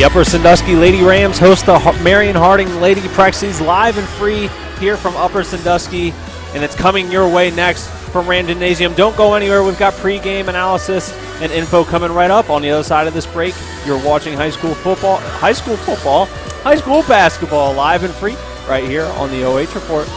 The Upper Sandusky Lady Rams host the Marion Harding Lady Prexies live and free here from Upper Sandusky, and it's coming your way next from Rand Gymnasium. Don't go anywhere. We've got pregame analysis and info coming right up. On the other side of this break, you're watching high school basketball live and free right here on the OH Report.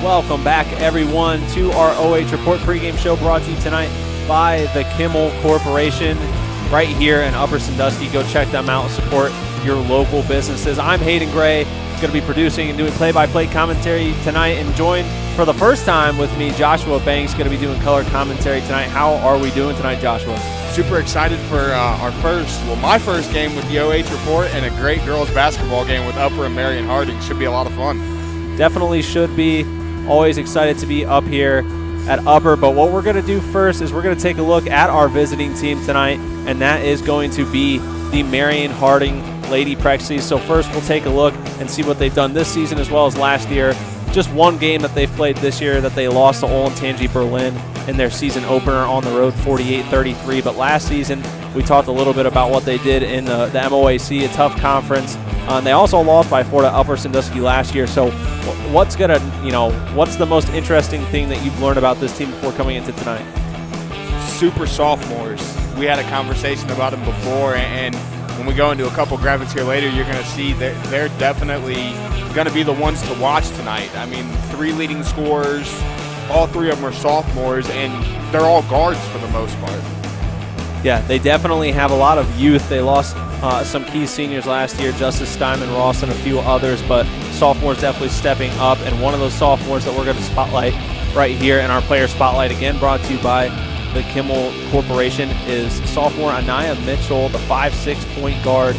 Welcome back, everyone, to our OH Report pregame show brought to you tonight by the Kimmel Corporation right here in Upper Sandusky. Go check them out, support your local businesses. I'm Hayden Gray, going to be producing and doing play-by-play commentary tonight, and joined for the first time with me, Joshua Banks, going to be doing color commentary tonight. How are we doing tonight, Joshua? Super excited for my first game with the OH Report, and a great girls basketball game with Upper and Marion Harding. Should be a lot of fun. Definitely should be. Always excited to be up here at Upper, but what we're going to do first is we're going to take a look at our visiting team tonight, and that is going to be the Marion Harding Lady Prexies. So first we'll take a look and see what they've done this season as well as last year. Just one game that they've played this year that they lost to Olentangy Berlin in their season opener on the road, 48-33. But last season we talked a little bit about what they did in the MOAC, a tough conference. And they also lost by 4 to Upper Sandusky last year. So what's the most interesting thing that you've learned about this team before coming into tonight? Super sophomores. We had a conversation about them before, and when we go into a couple graphics here later, you're going to see they're definitely going to be the ones to watch tonight. I mean, 3 leading scorers, all 3 of them are sophomores, and they're all guards for the most part. Yeah, they definitely have a lot of youth. They lost some key seniors last year, Justice Steinman Ross and a few others, but sophomores definitely stepping up. And one of those sophomores that we're going to spotlight right here in our player spotlight, again brought to you by the Kimmel Corporation, is sophomore Aniya Mitchell, the 5'6" point guard.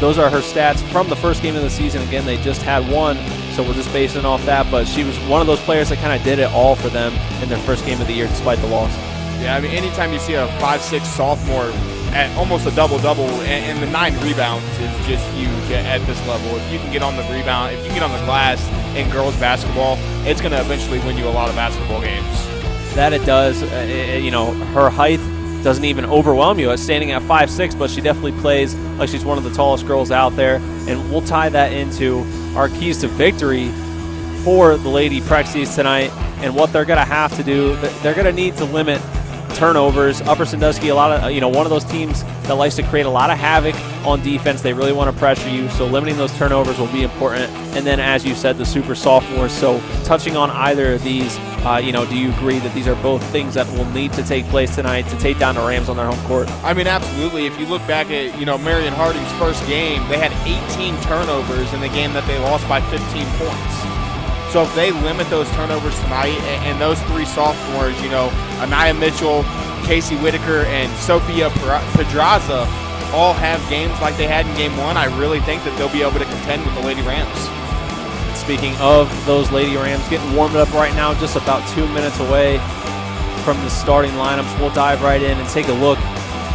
Those are her stats from the first game of the season. Again, they just had one, so we're just basing off that, but she was one of those players that kind of did it all for them in their first game of the year despite the loss. Yeah, I mean, anytime you see a 5'6" sophomore at almost a double-double, and the 9 rebounds is just huge at this level. If you can get on the rebound, if you get on the glass in girls basketball, it's going to eventually win you a lot of basketball games. That it does. You know, her height doesn't even overwhelm you. It's standing at 5'6", but she definitely plays like she's one of the tallest girls out there. And we'll tie that into our keys to victory for the Lady Prexies tonight, and what they're going to have to do. They're going to need to limit turnovers. Upper Sandusky, one of those teams that likes to create a lot of havoc on defense. They really want to pressure you, so limiting those turnovers will be important. And then, as you said, the super sophomores. So touching on either of these, do you agree that these are both things that will need to take place tonight to take down the Rams on their home court? I mean, absolutely. If you look back at, Marion Harding's first game, they had 18 turnovers in the game that they lost by 15 points. So if they limit those turnovers tonight, and those 3 sophomores, Aniya Mitchell, Casey Whitaker, and Sophia Pedraza all have games like they had in game 1, I really think that they'll be able to contend with the Lady Rams. Speaking of those Lady Rams, getting warmed up right now, just about 2 minutes away from the starting lineups. We'll dive right in and take a look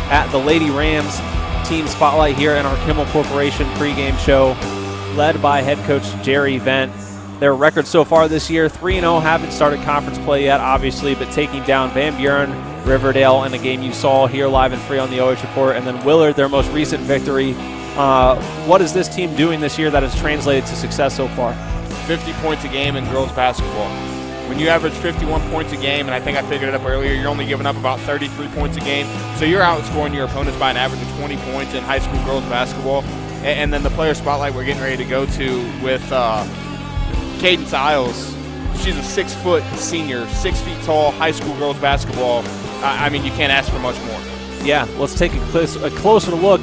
at the Lady Rams team spotlight here in our Kimmel Corporation pregame show, led by head coach Jerry Vent. Their record so far this year, 3-0, haven't started conference play yet, obviously, but taking down Van Buren, Riverdale in a game you saw here live and free on the OH Report, and then Willard, their most recent victory. What is this team doing this year that has translated to success so far? 50 points a game in girls basketball. When you average 51 points a game, and I think I figured it up earlier, you're only giving up about 33 points a game. So you're outscoring your opponents by an average of 20 points in high school girls basketball. And then the player spotlight we're getting ready to go to with Kaidence Isles. She's a 6-foot senior, 6 feet tall, high school girls basketball. I mean, you can't ask for much more. Yeah, let's take a closer look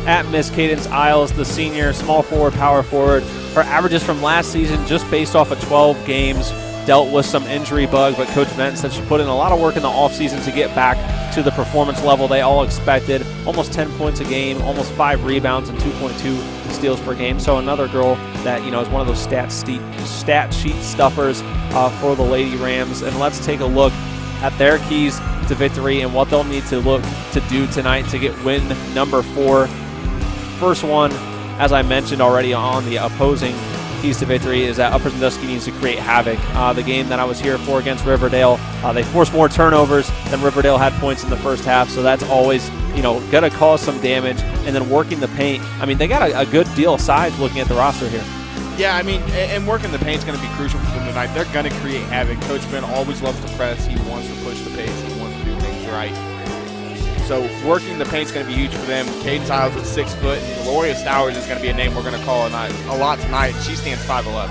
at Miss Kaidence Isles, the senior, small forward, power forward. Her averages from last season, just based off of 12 games, dealt with some injury bug, but Coach Vent said she put in a lot of work in the offseason to get back to the performance level they all expected. Almost 10 points a game, almost 5 rebounds, and 2.2 steals per game. So another girl that is one of those stat sheet stuffers for the Lady Rams. And let's take a look at their keys to victory and what they'll need to look to do tonight to get win number 4. First one, as I mentioned already on the opposing keys to victory, is that Upper Sandusky needs to create havoc. The game that I was here for against Riverdale, they forced more turnovers than Riverdale had points in the first half, so that's always going to cause some damage. And then working the paint, I mean, they got a good deal of size looking at the roster here. Yeah, I mean, and working the paint is going to be crucial for them tonight. They're going to create havoc. Coach Ben always loves to press. He wants to push the pace. He wants to do things right. So working the paint is going to be huge for them. Kaidence Isles at 6 foot. Gloria Stowers is going to be a name we're going to call a lot tonight. She stands 5'11".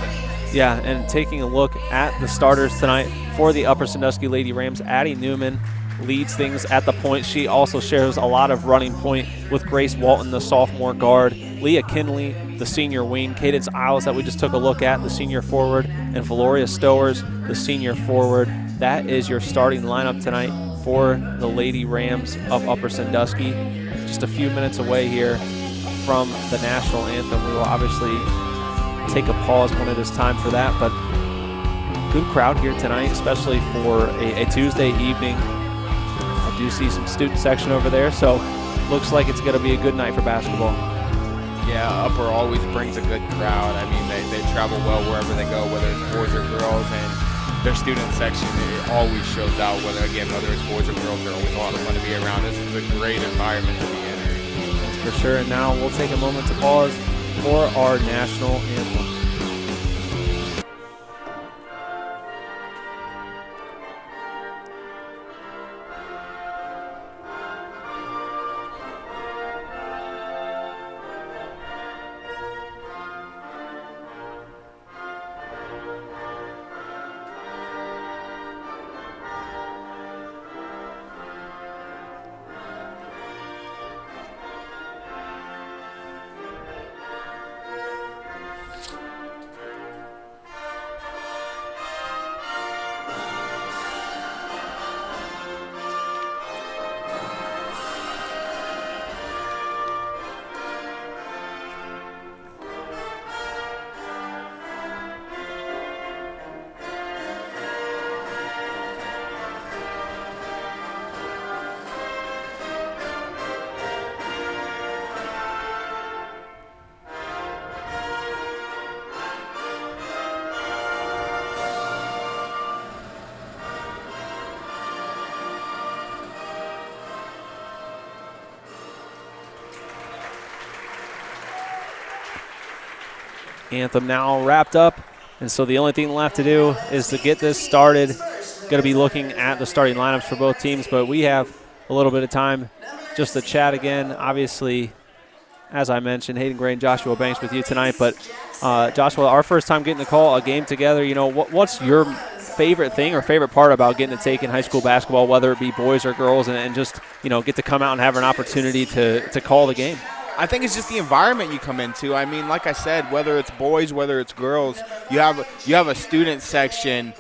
Yeah, and taking a look at the starters tonight for the Upper Sandusky Lady Rams, Addie Newman leads things at the point. She also shares a lot of running point with Grace Walton, the sophomore guard, Leah Kinley, the senior wing, Kaidence Isles that we just took a look at, the senior forward, and Valoria Stowers, the senior forward. That is your starting lineup tonight for the Lady Rams of Upper Sandusky. Just a few minutes away here from the national anthem. We will obviously take a pause when it is time for that, but good crowd here tonight, especially for a Tuesday evening. I do see some student section over there, so looks like it's going to be a good night for basketball. Yeah, Upper always brings a good crowd. I mean, they travel well wherever they go, whether it's boys or girls, and their student section, it always shows out, whether it's boys or girls. They're always a lot of fun to be around. This is a great environment to be in. That's for sure. And now we'll take a moment to pause for our national anthem. anthem now wrapped up. And so the only thing left to do is to get this started. Going to be looking at the starting lineups for both teams, but we have a little bit of time just to chat again. Obviously, as I mentioned, Hayden Gray and Joshua Banks with you tonight. But Joshua, our first time getting to call a game together, you know, what's your favorite thing or favorite part about getting to take in high school basketball, whether it be boys or girls, and just, you know, get to come out and have an opportunity to call the game? I think it's just the environment you come into. I mean, like I said, whether it's boys, whether it's girls, you have a student section,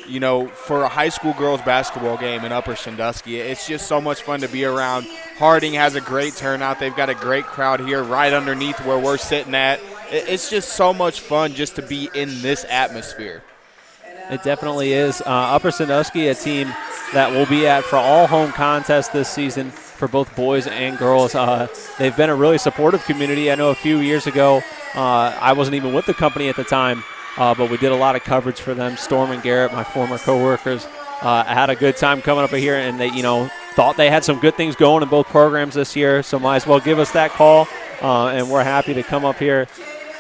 you know, for a high school girls basketball game in Upper Sandusky. It's just so much fun to be around. Harding has a great turnout. They've got a great crowd here right underneath where we're sitting at. It's just so much fun just to be in this atmosphere. It definitely is. Upper Sandusky, a team that will be at for all home contests this season for both boys and girls. They've been a really supportive community. I know a few years ago, I wasn't even with the company at the time, but we did a lot of coverage for them. Storm and Garrett, my former coworkers, had a good time coming up here, and they, you know, thought they had some good things going in both programs this year, so might as well give us that call, and we're happy to come up here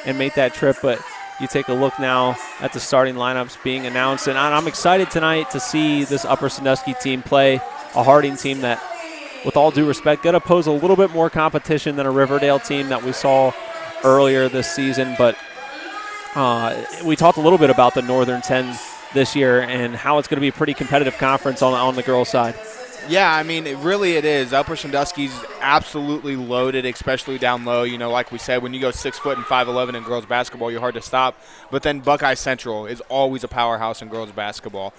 and make that trip. But you take a look now at the starting lineups being announced, and I'm excited tonight to see this Upper Sandusky team play a Harding team that, with all due respect, going to pose a little bit more competition than a Riverdale team that we saw earlier this season. But we talked a little bit about the Northern 10 this year and how it's going to be a pretty competitive conference on the girls' side. Yeah, I mean, it is. Upper Sandusky's absolutely loaded, especially down low. You know, like we said, when you go 6 foot and 5'11" in girls basketball, you're hard to stop. But then Buckeye Central is always a powerhouse in girls basketball.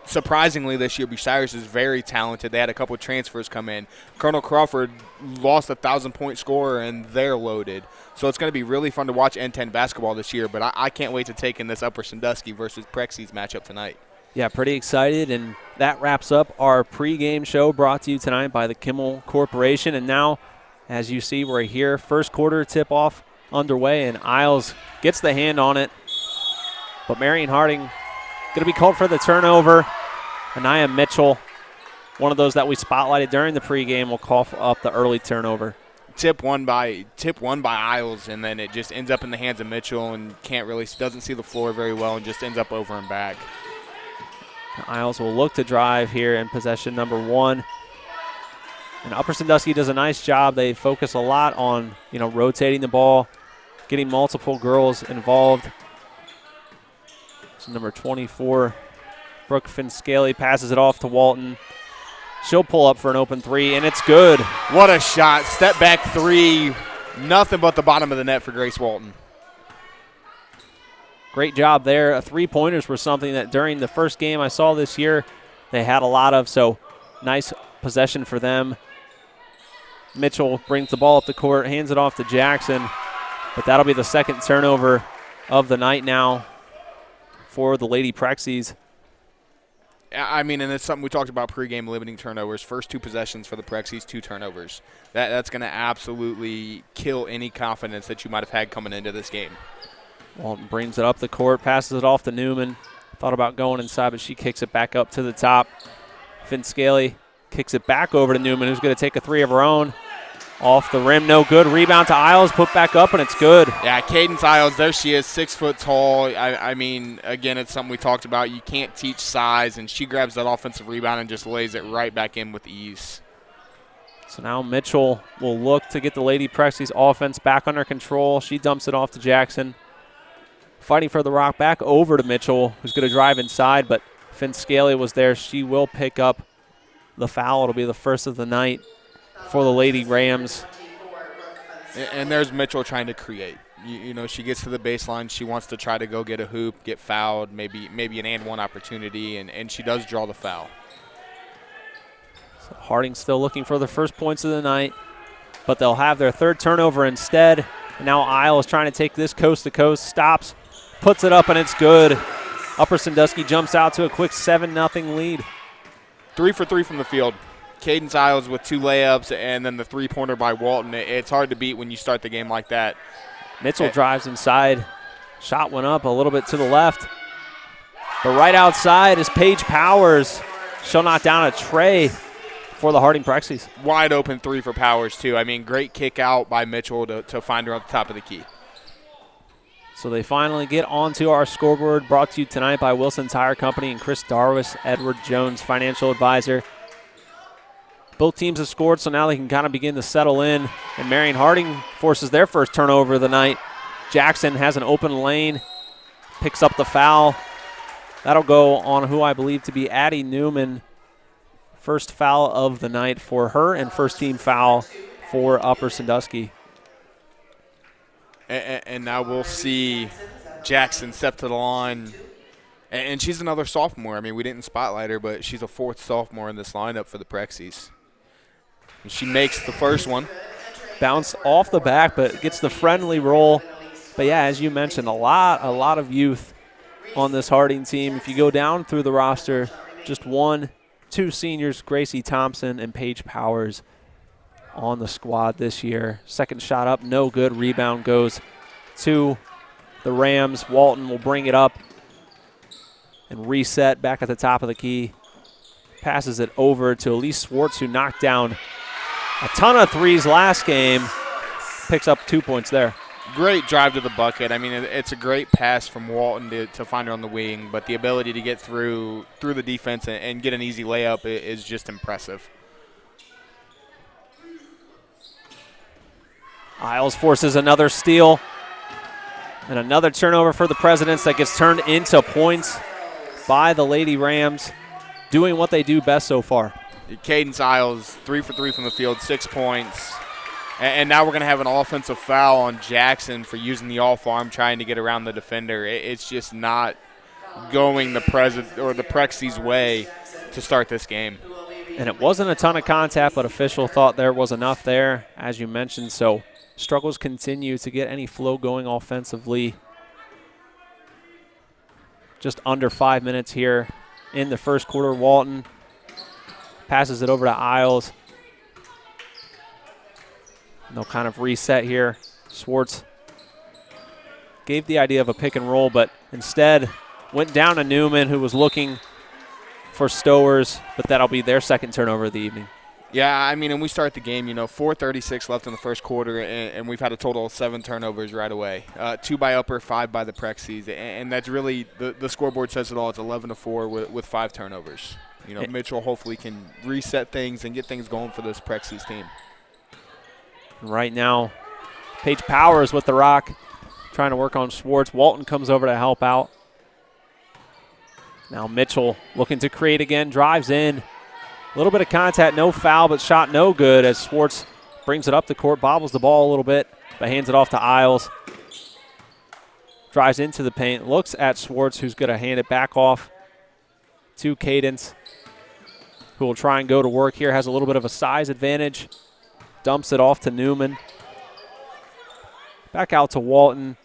Surprisingly, this year, Bucyrus is very talented. They had a couple of transfers come in. Colonel Crawford lost a 1,000-point scorer, and they're loaded. So it's going to be really fun to watch N10 basketball this year. But I can't wait to take in this Upper Sandusky versus Prexies matchup tonight. Yeah, pretty excited, and that wraps up our pregame show brought to you tonight by the Kimmel Corporation. And now, as you see, we're here, first quarter tip-off underway, and Isles gets the hand on it. But Marion Harding going to be called for the turnover. Aniya Mitchell, one of those that we spotlighted during the pregame, will call up the early turnover. Tip one by Isles, and then it just ends up in the hands of Mitchell and doesn't see the floor very well and just ends up over and back. Isles will look to drive here in possession number one. And Upper Sandusky does a nice job. They focus a lot on, you know, rotating the ball, getting multiple girls involved. So number 24, Brooke Finscaley, passes it off to Walton. She'll pull up for an open three, and it's good. What a shot. Step back three. Nothing but the bottom of the net for Grace Walton. Great job there. Three-pointers were something that during the first game I saw this year they had a lot of, so nice possession for them. Mitchell brings the ball up the court, hands it off to Jackson, but that'll be the second turnover of the night now for the Lady Prexies. I mean, and it's something we talked about pregame, limiting turnovers. First two possessions for the Prexies, 2 turnovers. That's going to absolutely kill any confidence that you might have had coming into this game. Walton brings it up the court, passes it off to Newman. Thought about going inside, but she kicks it back up to the top. Finscaley kicks it back over to Newman, who's going to take a three of her own. Off the rim, no good. Rebound to Isles, put back up, and it's good. Yeah, Kaidence Isles, there she is, 6 foot tall. I mean, again, it's something we talked about. You can't teach size, and she grabs that offensive rebound and just lays it right back in with ease. So now Mitchell will look to get the Lady Prexies offense back under control. She dumps it off to Jackson. Fighting for the rock, back over to Mitchell, who's going to drive inside, but Finscaley was there. She will pick up the foul. It'll be the first of the night for the Lady Rams. And there's Mitchell trying to create. You know, she gets to the baseline. She wants to try to go get a hoop, get fouled, maybe an and-one opportunity, and she does draw the foul. So Harding still looking for the first points of the night, but they'll have their third turnover instead. And now Isle is trying to take this coast to coast, stops, puts it up, and it's good. Upper Sandusky jumps out to a quick 7-0 lead. 3 for 3 from the field. Kaidence Isles with 2 layups and then the three-pointer by Walton. It's hard to beat when you start the game like that. Mitchell drives inside. Shot went up a little bit to the left. But right outside is Paige Powers. She'll knock down a tray for the Harding Prexies. Wide open 3 for Powers, too. I mean, great kick out by Mitchell to find her up the top of the key. So they finally get onto our scoreboard, brought to you tonight by Wilson Tire Company and Chris Darwis, Edward Jones, financial advisor. Both teams have scored, so now they can kind of begin to settle in. And Marion Harding forces their first turnover of the night. Jackson has an open lane, picks up the foul. That'll go on who I believe to be Addie Newman. First foul of the night for her and first team foul for Upper Sandusky. And now we'll see Jackson step to the line. And she's another sophomore. I mean, we didn't spotlight her, but she's a fourth sophomore in this lineup for the Prexies. And she makes the first one. Bounce off the back, but gets the friendly roll. But, yeah, as you mentioned, a lot of youth on this Harding team. If you go down through the roster, just 2 seniors, Gracie Thompson and Paige Powers, on the squad this year. Second shot up, no good. Rebound goes to the Rams. Walton will bring it up and reset back at the top of the key. Passes it over to Elise Swartz, who knocked down a ton of threes last game. Picks up 2 points there. Great drive to the bucket. I mean, it's a great pass from Walton to find her on the wing, but the ability to get through the defense and get an easy layup is just impressive. Isles forces another steal. And another turnover for the Presidents that gets turned into points by the Lady Rams, doing what they do best so far. Kaidence Isles, 3 for 3 from the field, 6 points. And now we're going to have an offensive foul on Jackson for using the off-arm trying to get around the defender. It's just not going the Prexies' way to start this game. And it wasn't a ton of contact, but official thought there was enough there, as you mentioned. So struggles continue to get any flow going offensively. Just under 5 minutes here in the first quarter. Walton passes it over to Isles. They'll kind of reset here. Swartz gave the idea of a pick and roll, but instead went down to Newman, who was looking for Stowers, but that'll be their second turnover of the evening. Yeah, I mean, and we start the game, 4:36 left in the first quarter, and we've had a total of 7 turnovers right away. 2 by Upper, 5 by the Prexies, and that's really the scoreboard says it all. It's 11-4 with 5 turnovers. Mitchell hopefully can reset things and get things going for this Prexies team. Right now, Paige Powers with the rock, trying to work on Swartz. Walton comes over to help out. Now Mitchell looking to create again, drives in. A little bit of contact, no foul, but shot no good as Swartz brings it up the court, bobbles the ball a little bit, but hands it off to Isles. Drives into the paint, looks at Swartz, who's going to hand it back off to Kaidence, who will try and go to work here, has a little bit of a size advantage. Dumps it off to Newman. Back out to Walton.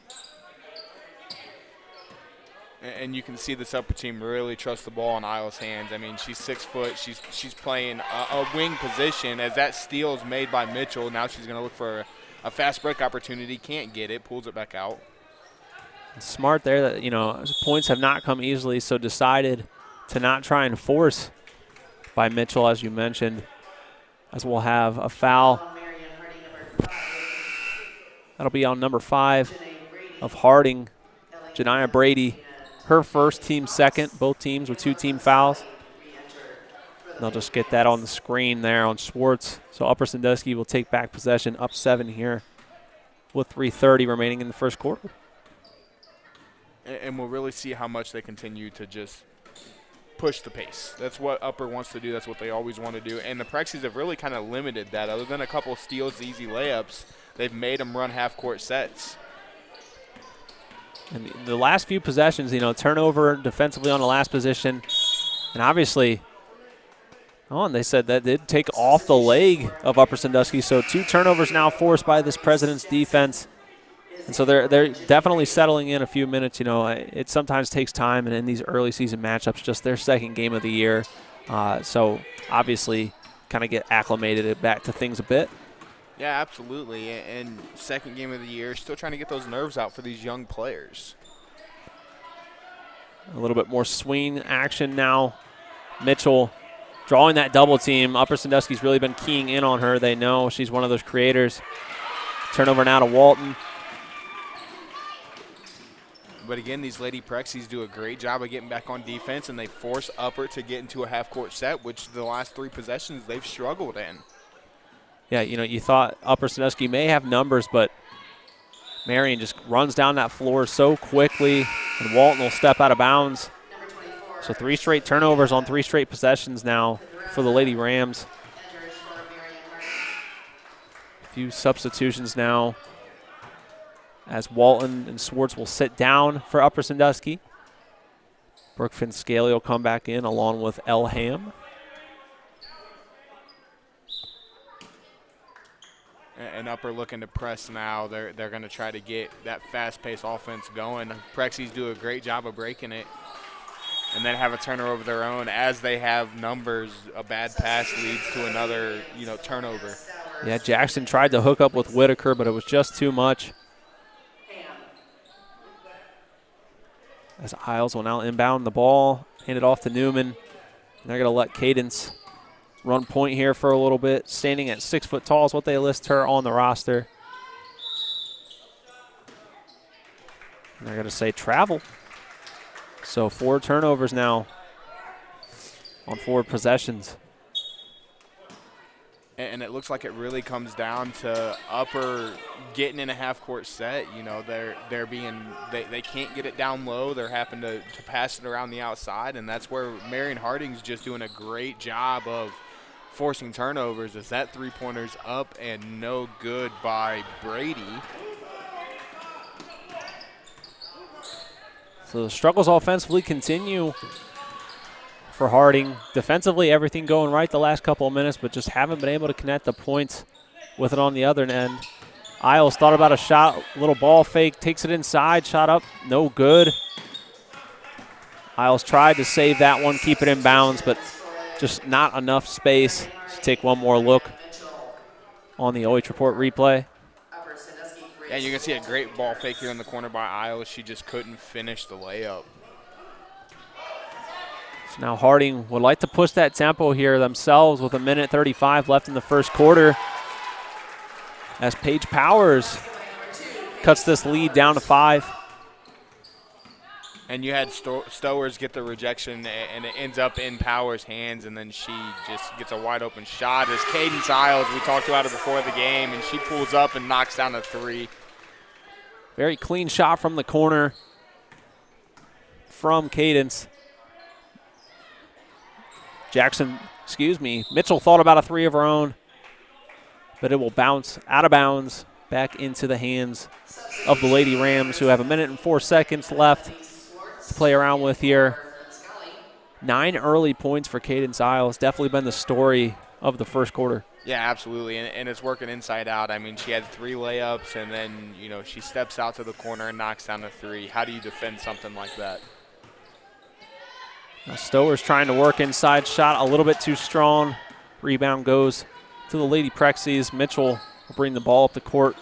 And you can see this Upper team really trust the ball in Isles' hands. I mean, she's 6 foot. She's playing a wing position. As that steal is made by Mitchell, now she's going to look for a fast break opportunity. Can't get it. Pulls it back out. Smart there that, points have not come easily, so decided to not try and force by Mitchell, as you mentioned, as we'll have a foul. That'll be on number 5 of Harding, Janiah Brady. Her first, team second, both teams with 2 team fouls. They'll just get that on the screen there on Swartz. So Upper Sandusky will take back possession, up 7 here with 3:30 remaining in the first quarter. And we'll really see how much they continue to just push the pace. That's what Upper wants to do. That's what they always want to do. And the Prexies have really kind of limited that. Other than a couple of steals, easy layups, they've made them run half-court sets. And the last few possessions, turnover defensively on the last position. And obviously, and they said that did take off the leg of Upper Sandusky. So 2 turnovers now forced by this President's defense. And so they're definitely settling in a few minutes. It sometimes takes time, and in these early season matchups, just their second game of the year. So obviously kind of get acclimated back to things a bit. Yeah, absolutely. And second game of the year, still trying to get those nerves out for these young players. A little bit more swing action now. Mitchell drawing that double team. Upper Sandusky's really been keying in on her. They know she's one of those creators. Turnover now to Walton. But again, these Lady Prexies do a great job of getting back on defense, and they force Upper to get into a half-court set, which the last 3 possessions they've struggled in. Yeah, you know, you thought Upper Sandusky may have numbers, but Marion just runs down that floor so quickly, and Walton will step out of bounds. So 3 straight turnovers on 3 straight possessions now for the Lady Rams. A few substitutions now as Walton and Swartz will sit down for Upper Sandusky. Brooke Finscali will come back in along with Elham. And Upper looking to press now. They're going to try to get that fast-paced offense going. Prexies do a great job of breaking it and then have a turnover of their own. As they have numbers, a bad pass leads to another, turnover. Yeah, Jackson tried to hook up with Whitaker, but it was just too much. As Isles will now inbound the ball, hand it off to Newman. And they're going to let Kaidence run point here for a little bit. Standing at 6 foot tall is what they list her on the roster. And they're going to say travel. So 4 turnovers now on 4 possessions. And it looks like it really comes down to Upper getting in a half-court set. They can't get it down low. They're having to pass it around the outside, and that's where Marion Harding's just doing a great job of forcing turnovers. As that 3-pointer's up and no good by Brady. So the struggles offensively continue for Harding. Defensively, everything going right the last couple of minutes, but just haven't been able to connect the points with it on the other end. Isles thought about a shot, little ball fake, takes it inside, shot up, no good. Isles tried to save that one, keep it in bounds, but just not enough space. Let's take one more look on the OH Report replay. Yeah, you can see a great ball fake here in the corner by Isles. She just couldn't finish the layup. So now Harding would like to push that tempo here themselves with 1:35 left in the first quarter, as Paige Powers cuts this lead down to 5. And you had Stowers get the rejection, and it ends up in Powers' hands, and then she just gets a wide-open shot. As Kaidence Isles, we talked about it before the game, and she pulls up and knocks down a 3. Very clean shot from the corner from Kaidence. Mitchell thought about a 3 of her own, but it will bounce out of bounds back into the hands of the Lady Rams, who have 1:04 left to play around with here. 9 early points for Kaidence Isles. Definitely been the story of the first quarter. Yeah, absolutely, and it's working inside out. I mean, she had 3 layups, and then, she steps out to the corner and knocks down a 3. How do you defend something like that? Now Stower's trying to work inside, shot a little bit too strong. Rebound goes to the Lady Prexies. Mitchell will bring the ball up the court.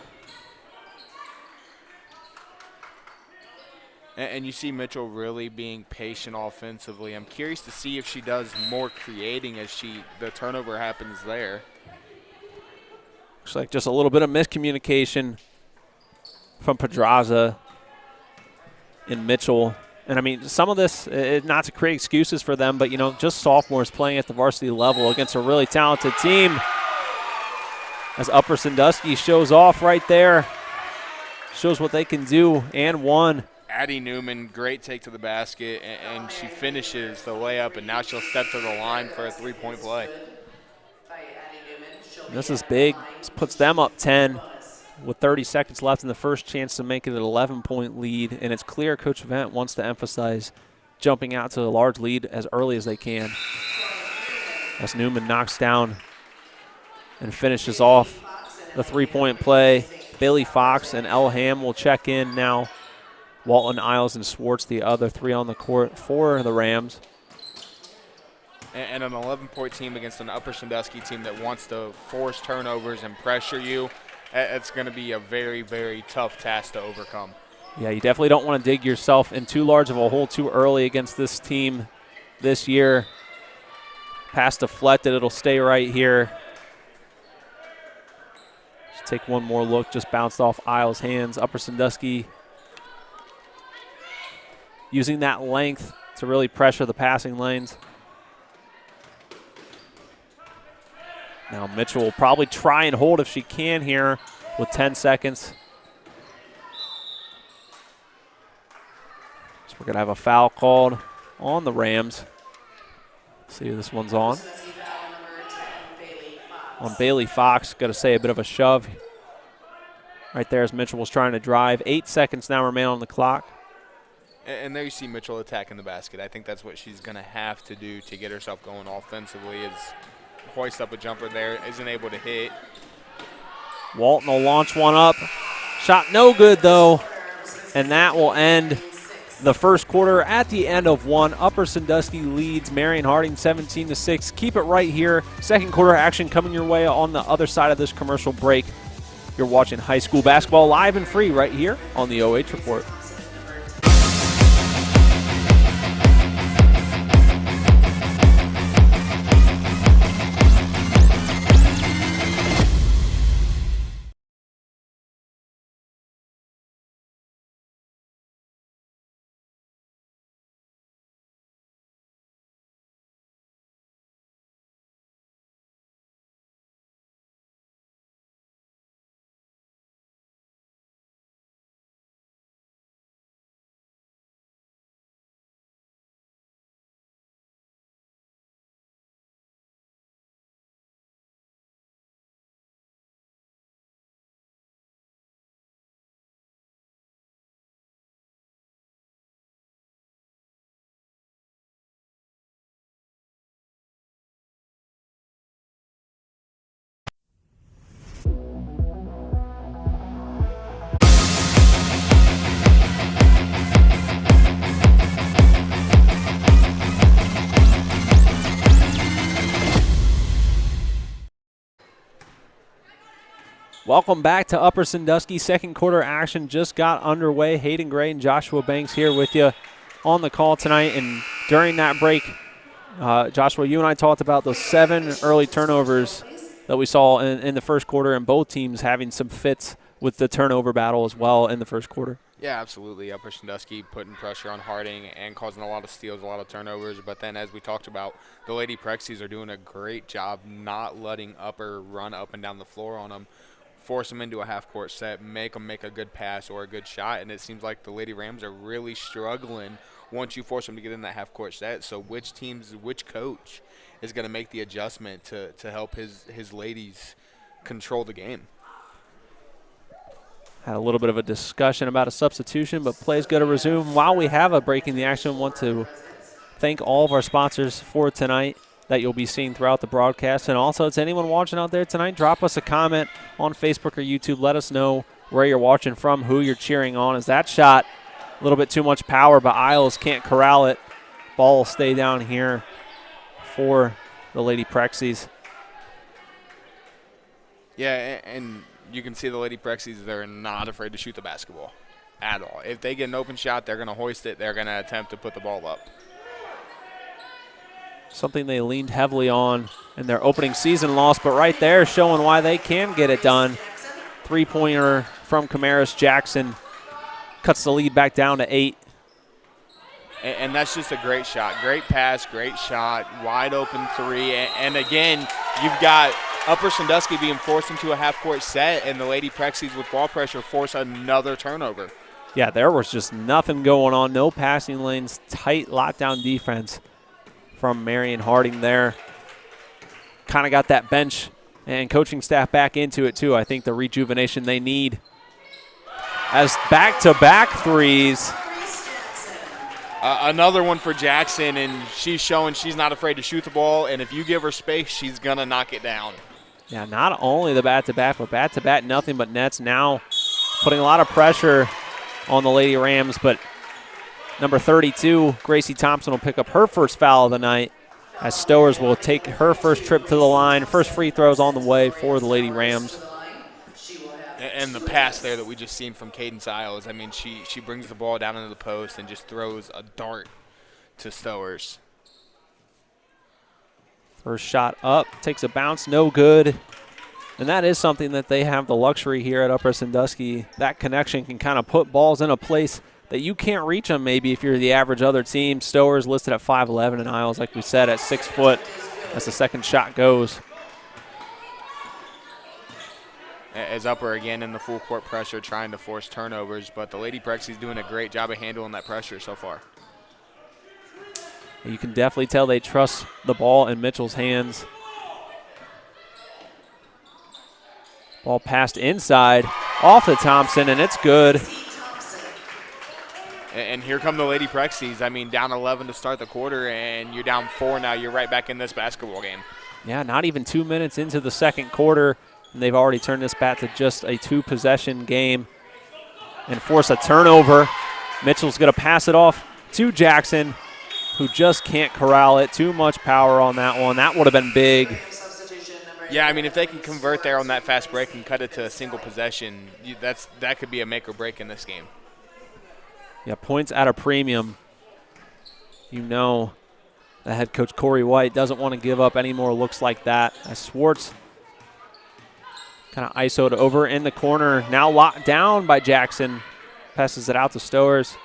And you see Mitchell really being patient offensively. I'm curious to see if she does more creating as the turnover happens there. Looks like just a little bit of miscommunication from Pedraza and Mitchell. And, I mean, some of this, not to create excuses for them, but, just sophomores playing at the varsity level against a really talented team. As Upper Sandusky shows off right there. Shows what they can do, and won. Addie Newman, great take to the basket, and she finishes the layup, and now she'll step to the line for a 3-point play. This is big. This puts them up 10 with 30 seconds left in the first, chance to make it an 11-point lead. And it's clear Coach Vent wants to emphasize jumping out to a large lead as early as they can. As Newman knocks down and finishes off the 3-point play. Bailey Fox and Elham will check in now. Walton, Isles, and Swartz, the other 3 on the court for the Rams. And an 11-point team against an Upper Sandusky team that wants to force turnovers and pressure you, it's going to be a very, very tough task to overcome. Yeah, you definitely don't want to dig yourself in too large of a hole too early against this team this year. Pass deflected, it'll stay right here. Just take one more look, just bounced off Isles' hands. Upper Sandusky using that length to really pressure the passing lanes. Now Mitchell will probably try and hold if she can here with 10 seconds. So we're going to have a foul called on the Rams. See who this one's on. On Bailey Fox, got to say a bit of a shove. Right there as Mitchell was trying to drive. 8 seconds now remain on the clock. And there you see Mitchell attacking the basket. I think that's what she's going to have to do to get herself going offensively, is hoist up a jumper there, isn't able to hit. Walton will launch one up. Shot no good, though. And that will end the first quarter at the end of one. Upper Sandusky leads Marion Harding 17-6. Keep it right here. Second quarter action coming your way on the other side of this commercial break. You're watching high school basketball live and free right here on the OH Report. Welcome back to Upper Sandusky. Second quarter action just got underway. Hayden Gray and Joshua Banks here with you on the call tonight. And during that break, Joshua, you and I talked about those 7 early turnovers that we saw in the first quarter, and both teams having some fits with the turnover battle as well in the first quarter. Yeah, absolutely. Upper Sandusky putting pressure on Harding and causing a lot of steals, a lot of turnovers. But then, as we talked about, the Lady Prexies are doing a great job not letting Upper run up and down the floor on them, force them into a half-court set, make them make a good pass or a good shot. And it seems like the Lady Rams are really struggling once you force them to get in that half-court set. So which coach is going to make the adjustment to help his ladies control the game? Had a little bit of a discussion about a substitution, but play's going to resume. While we have a break in the action, I want to thank all of our sponsors for tonight that you'll be seeing throughout the broadcast. And also, to anyone watching out there tonight, drop us a comment on Facebook or YouTube. Let us know where you're watching from, who you're cheering on. As that shot, a little bit too much power, but Isles can't corral it. Ball will stay down here for the Lady Prexies. Yeah, and you can see the Lady Prexies, they're not afraid to shoot the basketball at all. If they get an open shot, they're going to hoist it. They're going to attempt to put the ball up. Something they leaned heavily on in their opening season loss, but right there showing why they can get it done. Three-pointer from Camaris Jackson cuts the lead back down to 8. And that's just a great shot. Great pass, great shot, wide open 3. And again, you've got Upper Sandusky being forced into a half-court set, and the Lady Prexies with ball pressure force another turnover. Yeah, there was just nothing going on. No passing lanes, tight lockdown defense from Marion Harding there. Kind of got that bench and coaching staff back into it too. I think the rejuvenation they need. As back-to-back threes. Another one for Jackson, and she's showing she's not afraid to shoot the ball, and if you give her space, she's going to knock it down. Yeah, not only the back-to-back, but back-to-back nothing but nets. Now putting a lot of pressure on the Lady Rams, but number 32, Gracie Thompson, will pick up her first foul of the night as Stowers will take her first trip to the line. First free throws on the way for the Lady Rams. And the pass there that we just seen from Kaidence Isles, I mean, she brings the ball down into the post and just throws a dart to Stowers. First shot up, takes a bounce, no good. And that is something that they have the luxury here at Upper Sandusky. That connection can kind of put balls in a place that you can't reach them maybe if you're the average other team. Stowers listed at 5'11", and Isles, like we said, at 6 foot as the second shot goes. As Upper again in the full court pressure trying to force turnovers, but the Lady Prexies doing a great job of handling that pressure so far. You can definitely tell they trust the ball in Mitchell's hands. Ball passed inside, off to Thompson, and it's good. And here come the Lady Prexies. I mean, down 11 to start the quarter, and you're down 4 now. You're right back in this basketball game. Yeah, not even 2 minutes into the second quarter, and they've already turned this back to just a 2-possession game and force a turnover. Mitchell's going to pass it off to Jackson, who just can't corral it. Too much power on that one. That would have been big. Yeah, I mean, if they can convert there on that fast break and cut it to a single possession, that could be a make or break in this game. Yeah, points at a premium. You know the head coach, Corey White, doesn't want to give up any more looks like that. As Swartz kind of ISO'd over in the corner. Now locked down by Jackson. Passes it out to Stowers.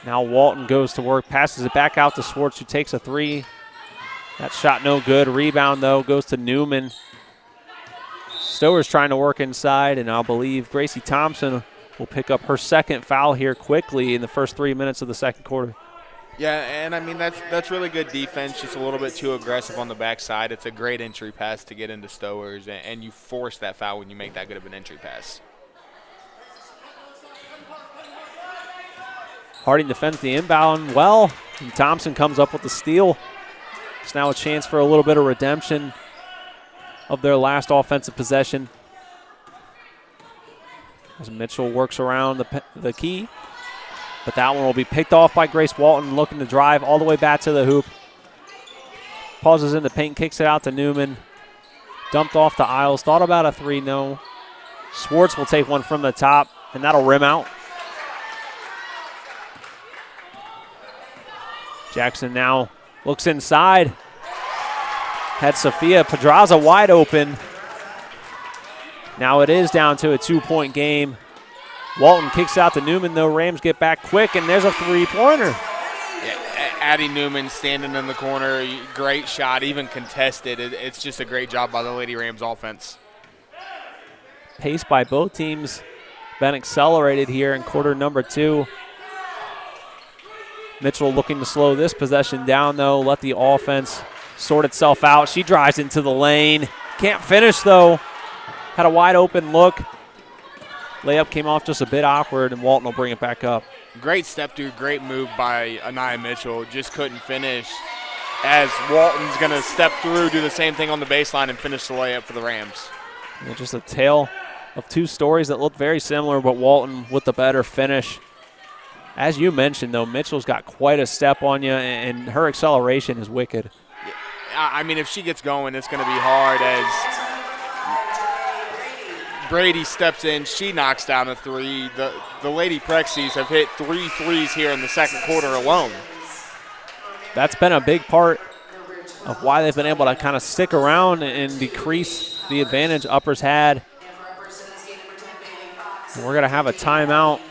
Now Walton goes to work, passes it back out to Swartz, who takes a 3. That shot no good. Rebound, though, goes to Newman. Stowers trying to work inside, and I believe Gracie Thompson will pick up her second foul here quickly in the first 3 minutes of the second quarter. Yeah, and I mean, that's really good defense, just a little bit too aggressive on the backside. It's a great entry pass to get into Stowers, and you force that foul when you make that good of an entry pass. Harding defends the inbound well, and Thompson comes up with the steal. It's now a chance for a little bit of redemption of their last offensive possession. As Mitchell works around the key. But that one will be picked off by Grace Walton, looking to drive all the way back to the hoop. Pauses in the paint, kicks it out to Newman. Dumped off to Isles. Thought about a 3, no. Swartz will take one from the top, and that'll rim out. Jackson now looks inside. Had Sophia Pedraza wide open. Now it is down to a 2-point game. Walton kicks out to Newman, though. Rams get back quick, and there's a 3-pointer. Yeah, Addie Newman standing in the corner. Great shot, even contested. It's just a great job by the Lady Rams offense. Pace by both teams been accelerated here in quarter number 2. Mitchell looking to slow this possession down, though. Let the offense sort itself out. She drives into the lane. Can't finish, though. Had a wide open look. Layup came off just a bit awkward, and Walton will bring it back up. Great step through, great move by Aniya Mitchell. Just couldn't finish, as Walton's going to step through, do the same thing on the baseline, and finish the layup for the Rams. Yeah, just a tale of 2 stories that look very similar, but Walton with the better finish. As you mentioned, though, Mitchell's got quite a step on you, and her acceleration is wicked. Yeah, I mean, if she gets going, it's going to be hard, as Brady steps in. She knocks down a 3. The Lady Prexies have hit 3 threes here in the second quarter alone. That's been a big part of why they've been able to kind of stick around and decrease the advantage Upper's had. And we're going to have a timeout.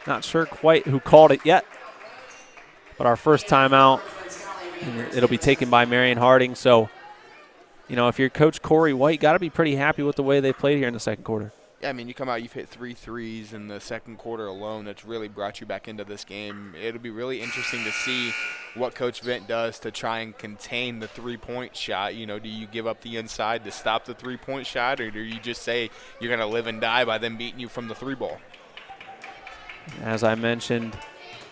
Not sure quite who called it yet, but our first timeout, and it'll be taken by Marion Harding. So, you know, if you're Coach Corey White, got to be pretty happy with the way they played here in the second quarter. Yeah, I mean, you come out, you've hit 3 threes in the second quarter alone. That's really brought you back into this game. It'll be really interesting to see what Coach Vint does to try and contain the 3-point shot. You know, do you give up the inside to stop the 3-point shot, or do you just say you're going to live and die by them beating you from the 3-ball? As I mentioned,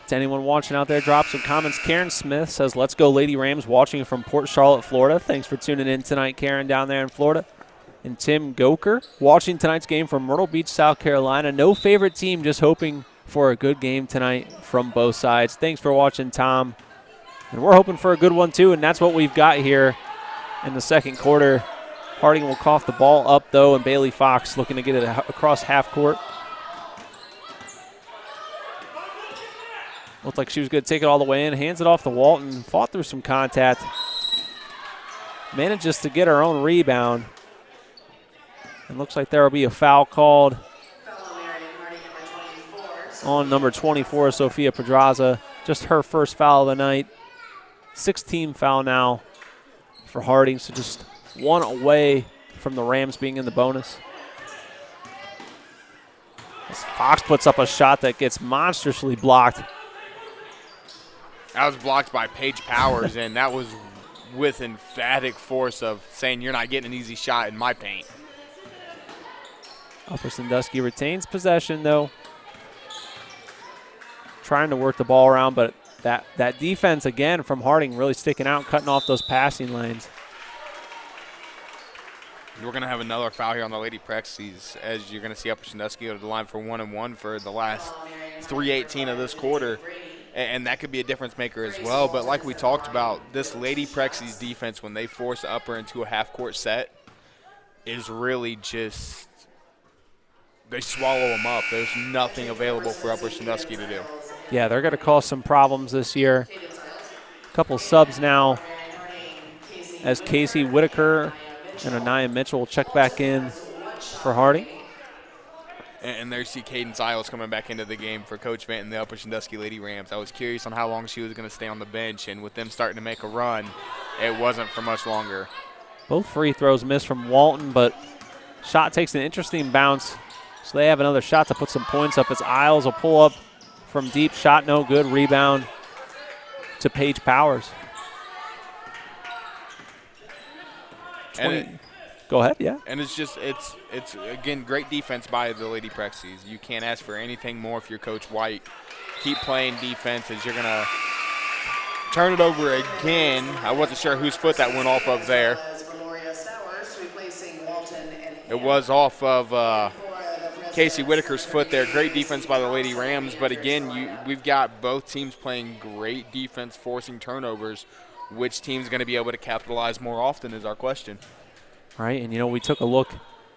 to anyone watching out there, drop some comments. Karen Smith says, let's go Lady Rams, watching from Port Charlotte, Florida. Thanks for tuning in tonight, Karen, down there in Florida. And Tim Goker, watching tonight's game from Myrtle Beach, South Carolina. No favorite team, just hoping for a good game tonight from both sides. Thanks for watching, Tom. And we're hoping for a good one, too, and that's what we've got here in the second quarter. Harding will cough the ball up, though, and Bailey Fox looking to get it across half court. Looked like she was going to take it all the way in. Hands it off to Walton. Fought through some contact. Manages to get her own rebound. And looks like there will be a foul called on number 24, Sophia Pedraza. Just her first foul of the night. 16 foul now for Harding, so just one away from the Rams being in the bonus. As Fox puts up a shot that gets monstrously blocked. That was blocked by Paige Powers, and that was with emphatic force of saying you're not getting an easy shot in my paint. Upper Sandusky retains possession, though. Trying to work the ball around, but that defense, again, from Harding really sticking out, cutting off those passing lanes. We're going to have another foul here on the Lady Prexies, as you're going to see Upper Sandusky go to the line for 1-and-1 for the last 3:18 of this quarter. And that could be a difference maker as well. But like we talked about, this Lady Prexies defense, when they force Upper into a half-court set, is really just – they swallow them up. There's nothing available for Upper Sandusky to do. Yeah, they're going to cause some problems this year. A couple subs now as Casey Whitaker and Aniya Mitchell will check back in for Harding. And there you see Kaidence Isles coming back into the game for Coach Vent and the Upper Sandusky Lady Rams. I was curious on how long she was going to stay on the bench, and with them starting to make a run, it wasn't for much longer. Both free throws missed from Walton, but shot takes an interesting bounce. So they have another shot to put some points up as Isles will pull up from deep. Shot no good. Rebound to Paige Powers. Go ahead, yeah. And it's just, it's again, great defense by the Lady Prexies. You can't ask for anything more if you're Coach White. Keep playing defense as you're going to turn it over again. I wasn't sure whose foot that went off of there. It was off of Casey Whitaker's foot there. Great defense by the Lady Rams. But again, we've got both teams playing great defense, forcing turnovers. Which team's going to be able to capitalize more often is our question. Right, and, we took a look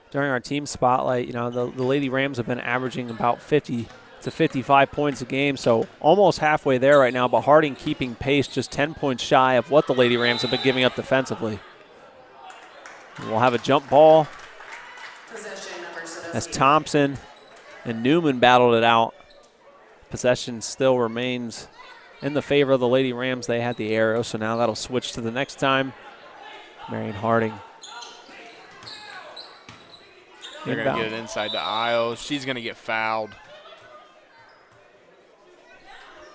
during our team spotlight. The Lady Rams have been averaging about 50 to 55 points a game, so almost halfway there right now, but Harding keeping pace, just 10 points shy of what the Lady Rams have been giving up defensively. And we'll have a jump ball as Thompson and Newman battled it out. Possession still remains in the favor of the Lady Rams. They had the arrow, so now that'll switch to the next time. Marion Harding. They're going to get it inside the Isles. She's going to get fouled.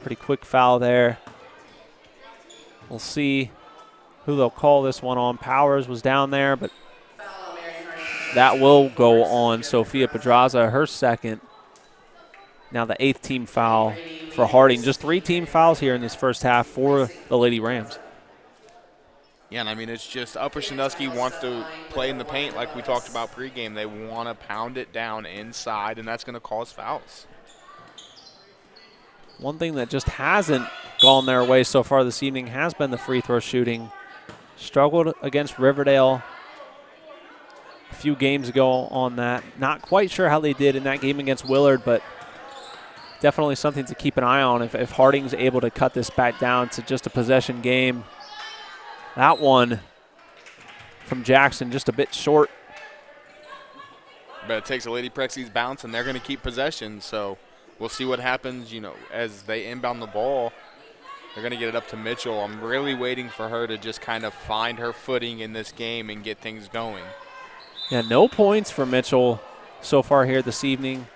Pretty quick foul there. We'll see who they'll call this one on. Powers was down there, but that will go on Sophia Pedraza, her second. Now the 8th team foul for Harding. Just 3 team fouls here in this first half for the Lady Rams. Yeah, and I mean, it's just Upper Sandusky wants to play in the paint like we talked about pregame. They want to pound it down inside, and that's going to cause fouls. One thing that just hasn't gone their way so far this evening has been the free throw shooting. Struggled against Riverdale a few games ago on that. Not quite sure how they did in that game against Willard, but definitely something to keep an eye on if Harding's able to cut this back down to just a possession game. That one from Jackson just a bit short. But it takes a Lady Prexies bounce, and they're going to keep possession. So we'll see what happens, as they inbound the ball. They're going to get it up to Mitchell. I'm really waiting for her to just kind of find her footing in this game and get things going. Yeah, no points for Mitchell so far here this evening.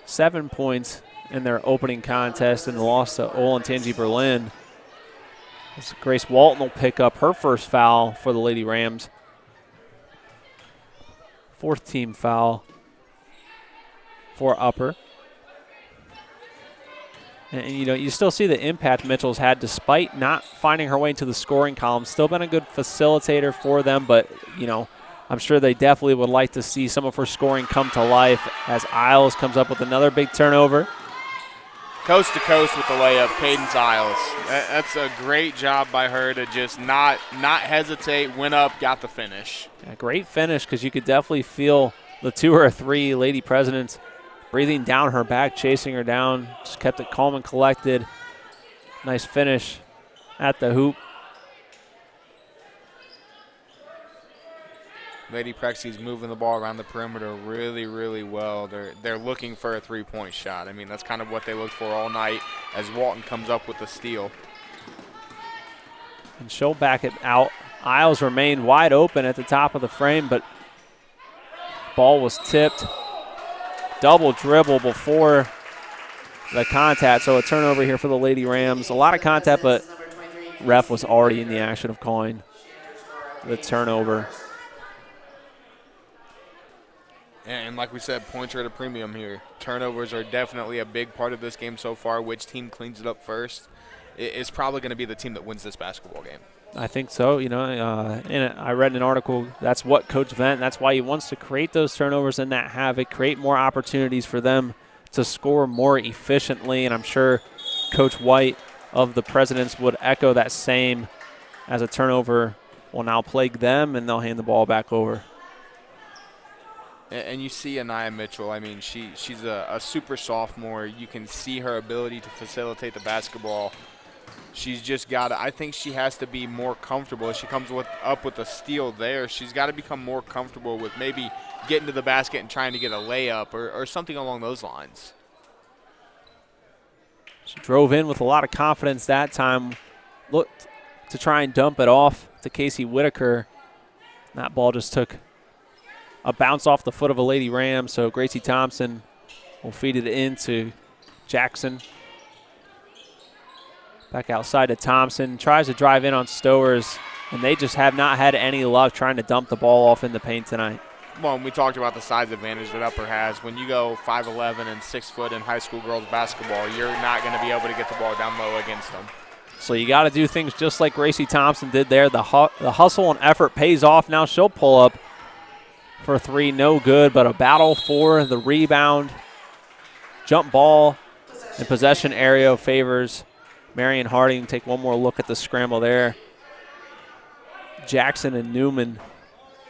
7 points in their opening contest in the loss to Olentangy Berlin. As Grace Walton will pick up her first foul for the Lady Rams. 4th team foul for Upper. And you still see the impact Mitchell's had despite not finding her way into the scoring column. Still been a good facilitator for them, but, I'm sure they definitely would like to see some of her scoring come to life as Isles comes up with another big turnover. Coast to coast with the layup, Kaidence Isles. That's a great job by her to just not hesitate, went up, got the finish. Yeah, great finish because you could definitely feel the 2 or 3 Lady Presidents breathing down her back, chasing her down. Just kept it calm and collected. Nice finish at the hoop. Lady Prexies moving the ball around the perimeter really, really well. They're looking for a three-point shot. I mean, that's kind of what they looked for all night as Walton comes up with the steal. And she'll back it out. Isles remained wide open at the top of the frame, but ball was tipped. Double dribble before the contact, so a turnover here for the Lady Rams. A lot of contact, but ref was already in the action of calling the turnover. And like we said, points are at a premium here. Turnovers are definitely a big part of this game so far. Which team cleans it up first is probably going to be the team that wins this basketball game. I think so. You know, and I read an article, that's what Coach Vent, that's why he wants to create those turnovers and that havoc, create more opportunities for them to score more efficiently. And I'm sure Coach White of the Presidents would echo that same, as a turnover will now plague them and they'll hand the ball back over. And you see Aniya Mitchell. I mean, she's a super sophomore. You can see her ability to facilitate the basketball. She's just got to – I think she has to be more comfortable. As she comes up with a steal there, she's got to become more comfortable with maybe getting to the basket and trying to get a layup or something along those lines. She drove in with a lot of confidence that time, looked to try and dump it off to Casey Whitaker. That ball just took a bounce off the foot of a Lady Ram, so Gracie Thompson will feed it into Jackson. Back outside to Thompson, tries to drive in on Stowers, and they just have not had any luck trying to dump the ball off in the paint tonight. Well, and we talked about the size advantage that Upper has. When you go 5'11" and 6 foot in high school girls basketball, you're not going to be able to get the ball down low against them. So you got to do things just like Gracie Thompson did there. The hustle and effort pays off. Now she'll pull up for three, no good, but a battle for the rebound. Jump ball and possession area favors Marion Harding. Take one more look at the scramble there. Jackson and Newman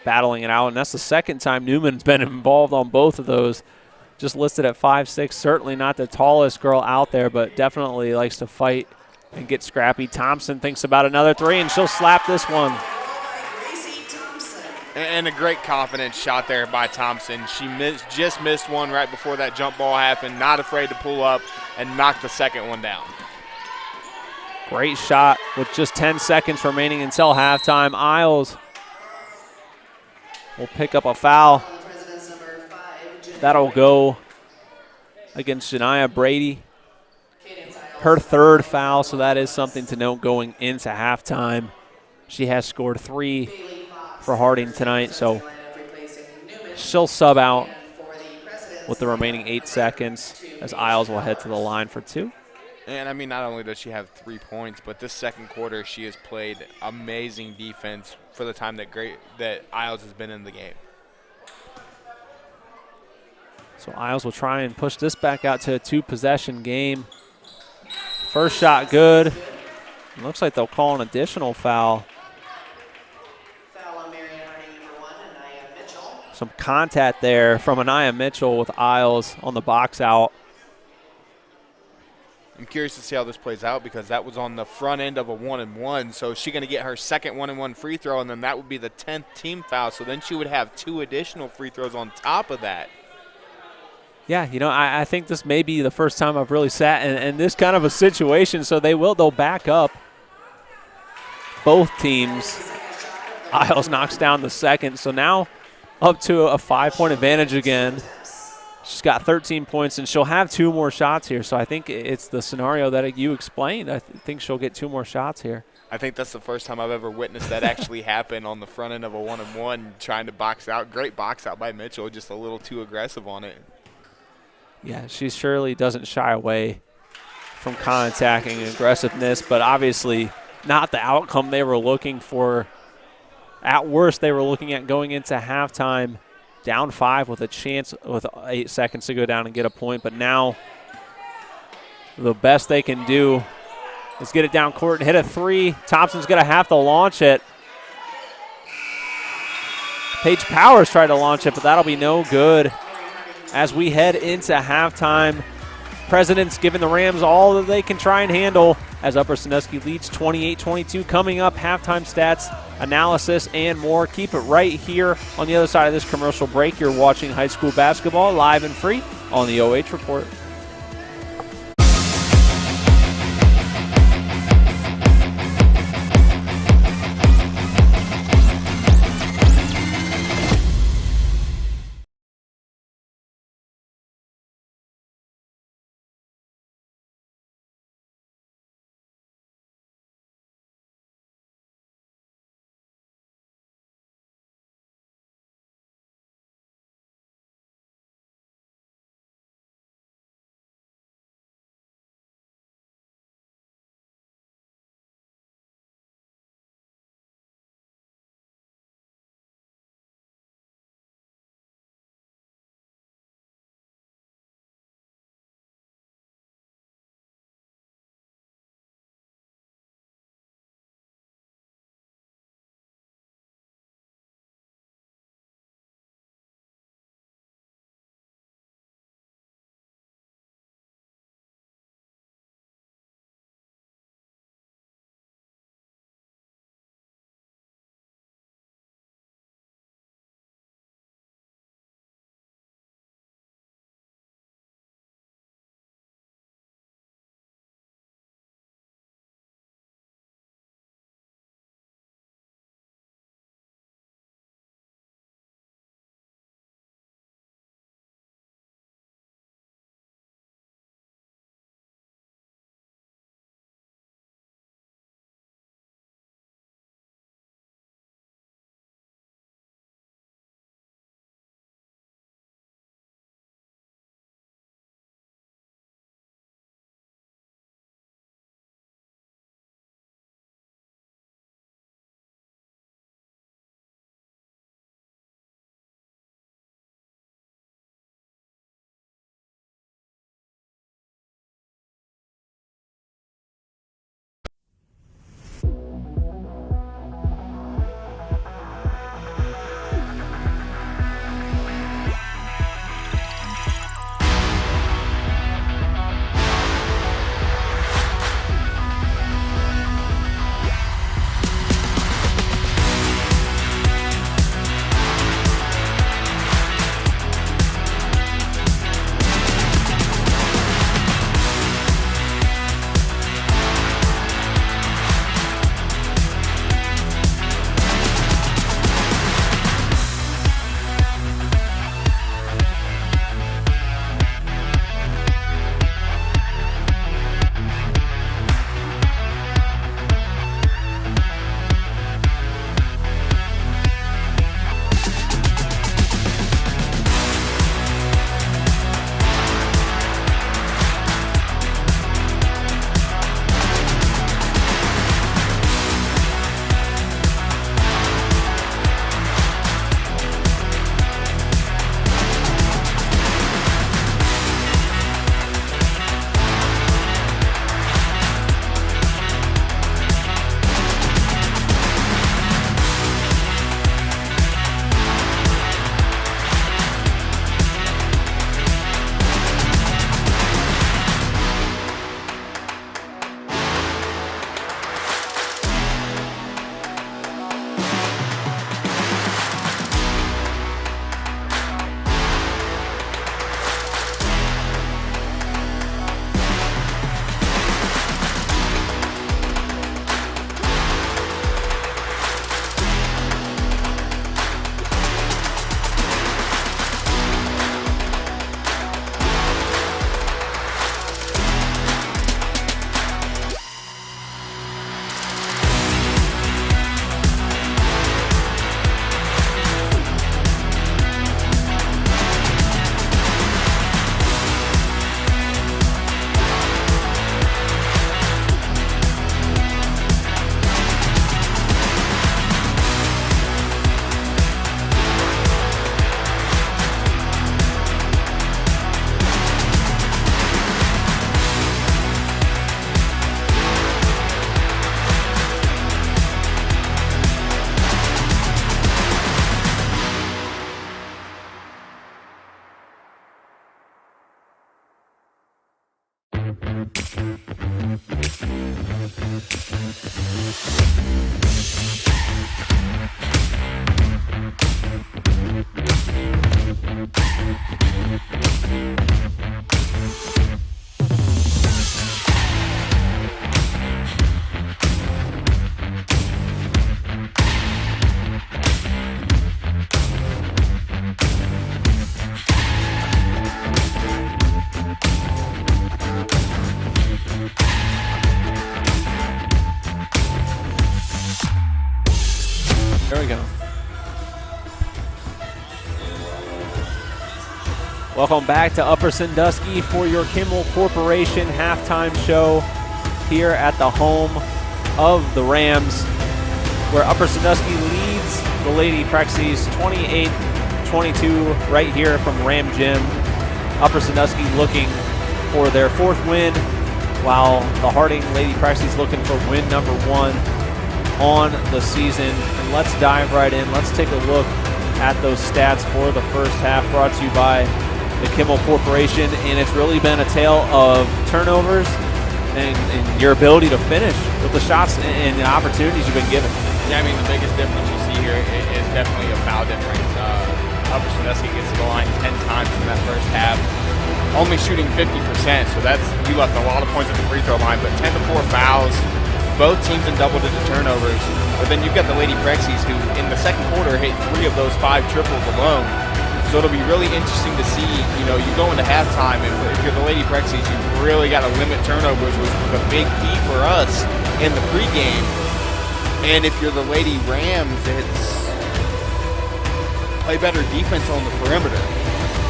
battling it out, and that's the second time Newman's been involved on both of those. Just listed at 5'6", certainly not the tallest girl out there, but definitely likes to fight and get scrappy. Thompson thinks about another three, and she'll slap this one. And a great confidence shot there by Thompson. She just missed one right before that jump ball happened, not afraid to pull up and knock the second one down. Great shot with just 10 seconds remaining until halftime. Isles will pick up a foul. That'll go against Shania Brady. Her third foul, so that is something to note going into halftime. She has scored 3 for Harding tonight, so she'll sub out with the remaining 8 seconds as Isles will head to the line for 2. And, I mean, not only does she have 3 points, but this second quarter she has played amazing defense for the time that Isles has been in the game. So Isles will try and push this back out to a 2-possession game. First shot good. It looks like they'll call an additional foul. Some contact there from Aniya Mitchell with Isles on the box out. I'm curious to see how this plays out because that was on the front end of a 1-and-1. So she's going to get her second 1-and-1 free throw, and then that would be the 10th team foul. So then she would have 2 additional free throws on top of that. Yeah, you know, I think this may be the first time I've really sat in this kind of a situation. So they'll back up both teams. Isles knocks down the second. So now up to a 5-point advantage again. She's got 13 points, and she'll have 2 more shots here. So I think it's the scenario that you explained. I think she'll get 2 more shots here. I think that's the first time I've ever witnessed that actually happen on the front end of a 1-and-1, trying to box out. Great box out by Mitchell, just a little too aggressive on it. Yeah, she surely doesn't shy away from contacting and aggressiveness, but obviously not the outcome they were looking for. At worst, they were looking at going into halftime down 5 with a chance with 8 seconds to go down and get a point. But now the best they can do is get it down court and hit a 3. Thompson's going to have to launch it. Paige Powers tried to launch it, but that'll be no good. As we head into halftime, Presidents giving the Rams all that they can try and handle. as Upper Sandusky leads 28-22. Coming up, halftime stats, analysis, and more. Keep it right here on the other side of this commercial break. You're watching high school basketball live and free on the OH Report. There we go. Welcome back to Upper Sandusky for your Kimmel Corporation halftime show here at the home of the Rams, where Upper Sandusky leads the Lady Prexies 28-22 right here from Ram Gym. Upper Sandusky looking for their 4th win, while the Harding Lady Prexies looking for win number 1 on the season. And let's dive right in. Let's take a look at those stats for the first half, brought to you by the Kimmel Corporation. And it's really been a tale of turnovers and your ability to finish with the shots and the opportunities you've been given. Yeah, I mean, the biggest difference you see here is definitely a foul difference. Upper Sandusky gets to the line 10 times in that first half, only shooting 50%, so you left a lot of points at the free throw line, but 10 to 4 fouls, both teams in double-digit turnovers. But then you've got the Lady Prexies, who in the second quarter hit 3 of those 5 triples alone. So it'll be really interesting to see, you go into halftime, and if you're the Lady Prexies, you really got to limit turnovers, which was a big key for us in the pregame. And if you're the Lady Rams, it's play better defense on the perimeter.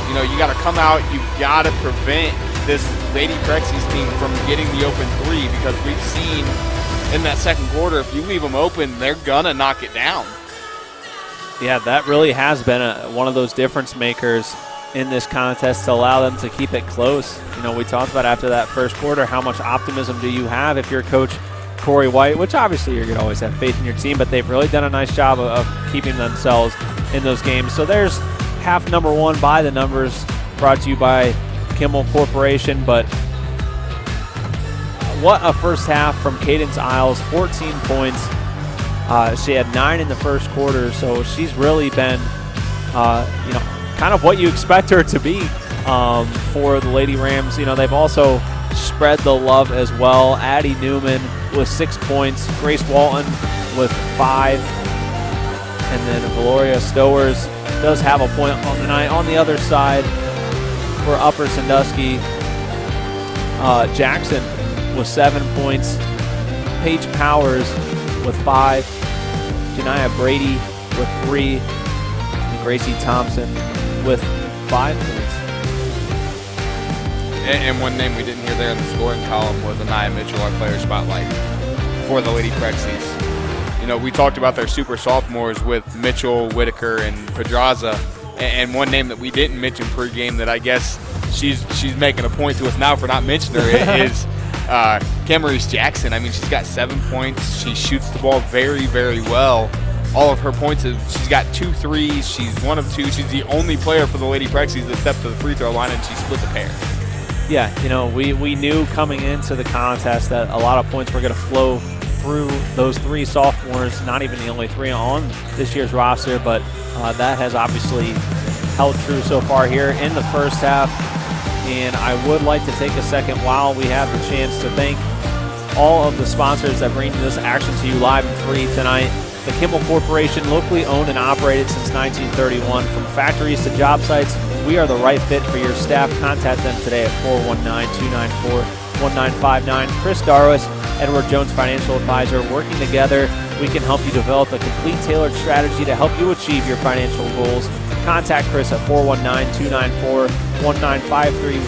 You got to come out, you've got to prevent this Lady Prexies team from getting the open 3, because we've seen in that second quarter, if you leave them open, they're gonna knock it down. Yeah, that really has been one of those difference makers in this contest to allow them to keep it close. We talked about after that first quarter, how much optimism do you have if you're Coach Corey White, which obviously you're going to always have faith in your team, but they've really done a nice job of keeping themselves in those games. So there's half number 1 by the numbers, brought to you by Kimmel Corporation. But what a first half from Kaidence Isles, 14 points. She had 9 in the first quarter, so she's really been, kind of what you expect her to be for the Lady Rams. They've also spread the love as well. Addie Newman with 6 points, Grace Walton with 5, and then Valoria Stowers does have a point on the night. On the other side for Upper Sandusky, Jackson with 7 points, Paige Powers with 5, Janiah Brady with 3, and Gracie Thompson with 5 points. And one name we didn't hear there in the scoring column was Aniya Mitchell, our player spotlight for the Lady Prexies. We talked about their super sophomores with Mitchell, Whitaker, and Pedraza, and one name that we didn't mention pregame that I guess she's making a point to us now for not mentioning her is Camarese Jackson. I mean, she's got 7 points. She shoots the ball very, very well. All of her points, she's got 2 threes. She's 1 of 2. She's the only player for the Lady Prexies that stepped to the free throw line, and she split the pair. Yeah, we knew coming into the contest that a lot of points were going to flow through those 3 sophomores, not even the only 3 on this year's roster, but that has obviously held true so far here in the first half. And I would like to take a second while we have the chance to thank all of the sponsors that bring this action to you live and free tonight. The Kimmel Corporation, locally owned and operated since 1931. From factories to job sites, we are the right fit for your staff. Contact them today at 419-294-1959. Chris Daris, Edward Jones Financial Advisor. Working together, we can help you develop a complete tailored strategy to help you achieve your financial goals. Contact Chris at 419-294-1953.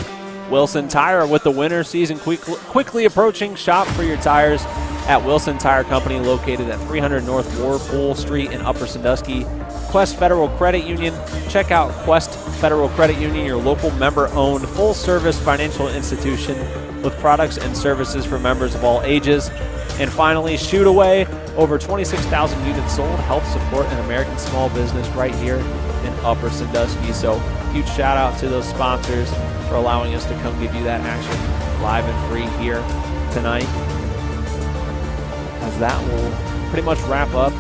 Wilson Tire, with the winter season quickly approaching, shop for your tires at Wilson Tire Company, located at 300 North Warpool Street in Upper Sandusky. Quest Federal Credit Union. Check out Quest Federal Credit Union, your local member-owned, full-service financial institution with products and services for members of all ages. And finally, Shoot Away. Over 26,000 units sold. Help support an American small business right here in Upper Sandusky. So huge shout out to those sponsors for allowing us to come give you that action live and free here tonight. as that will pretty much wrap up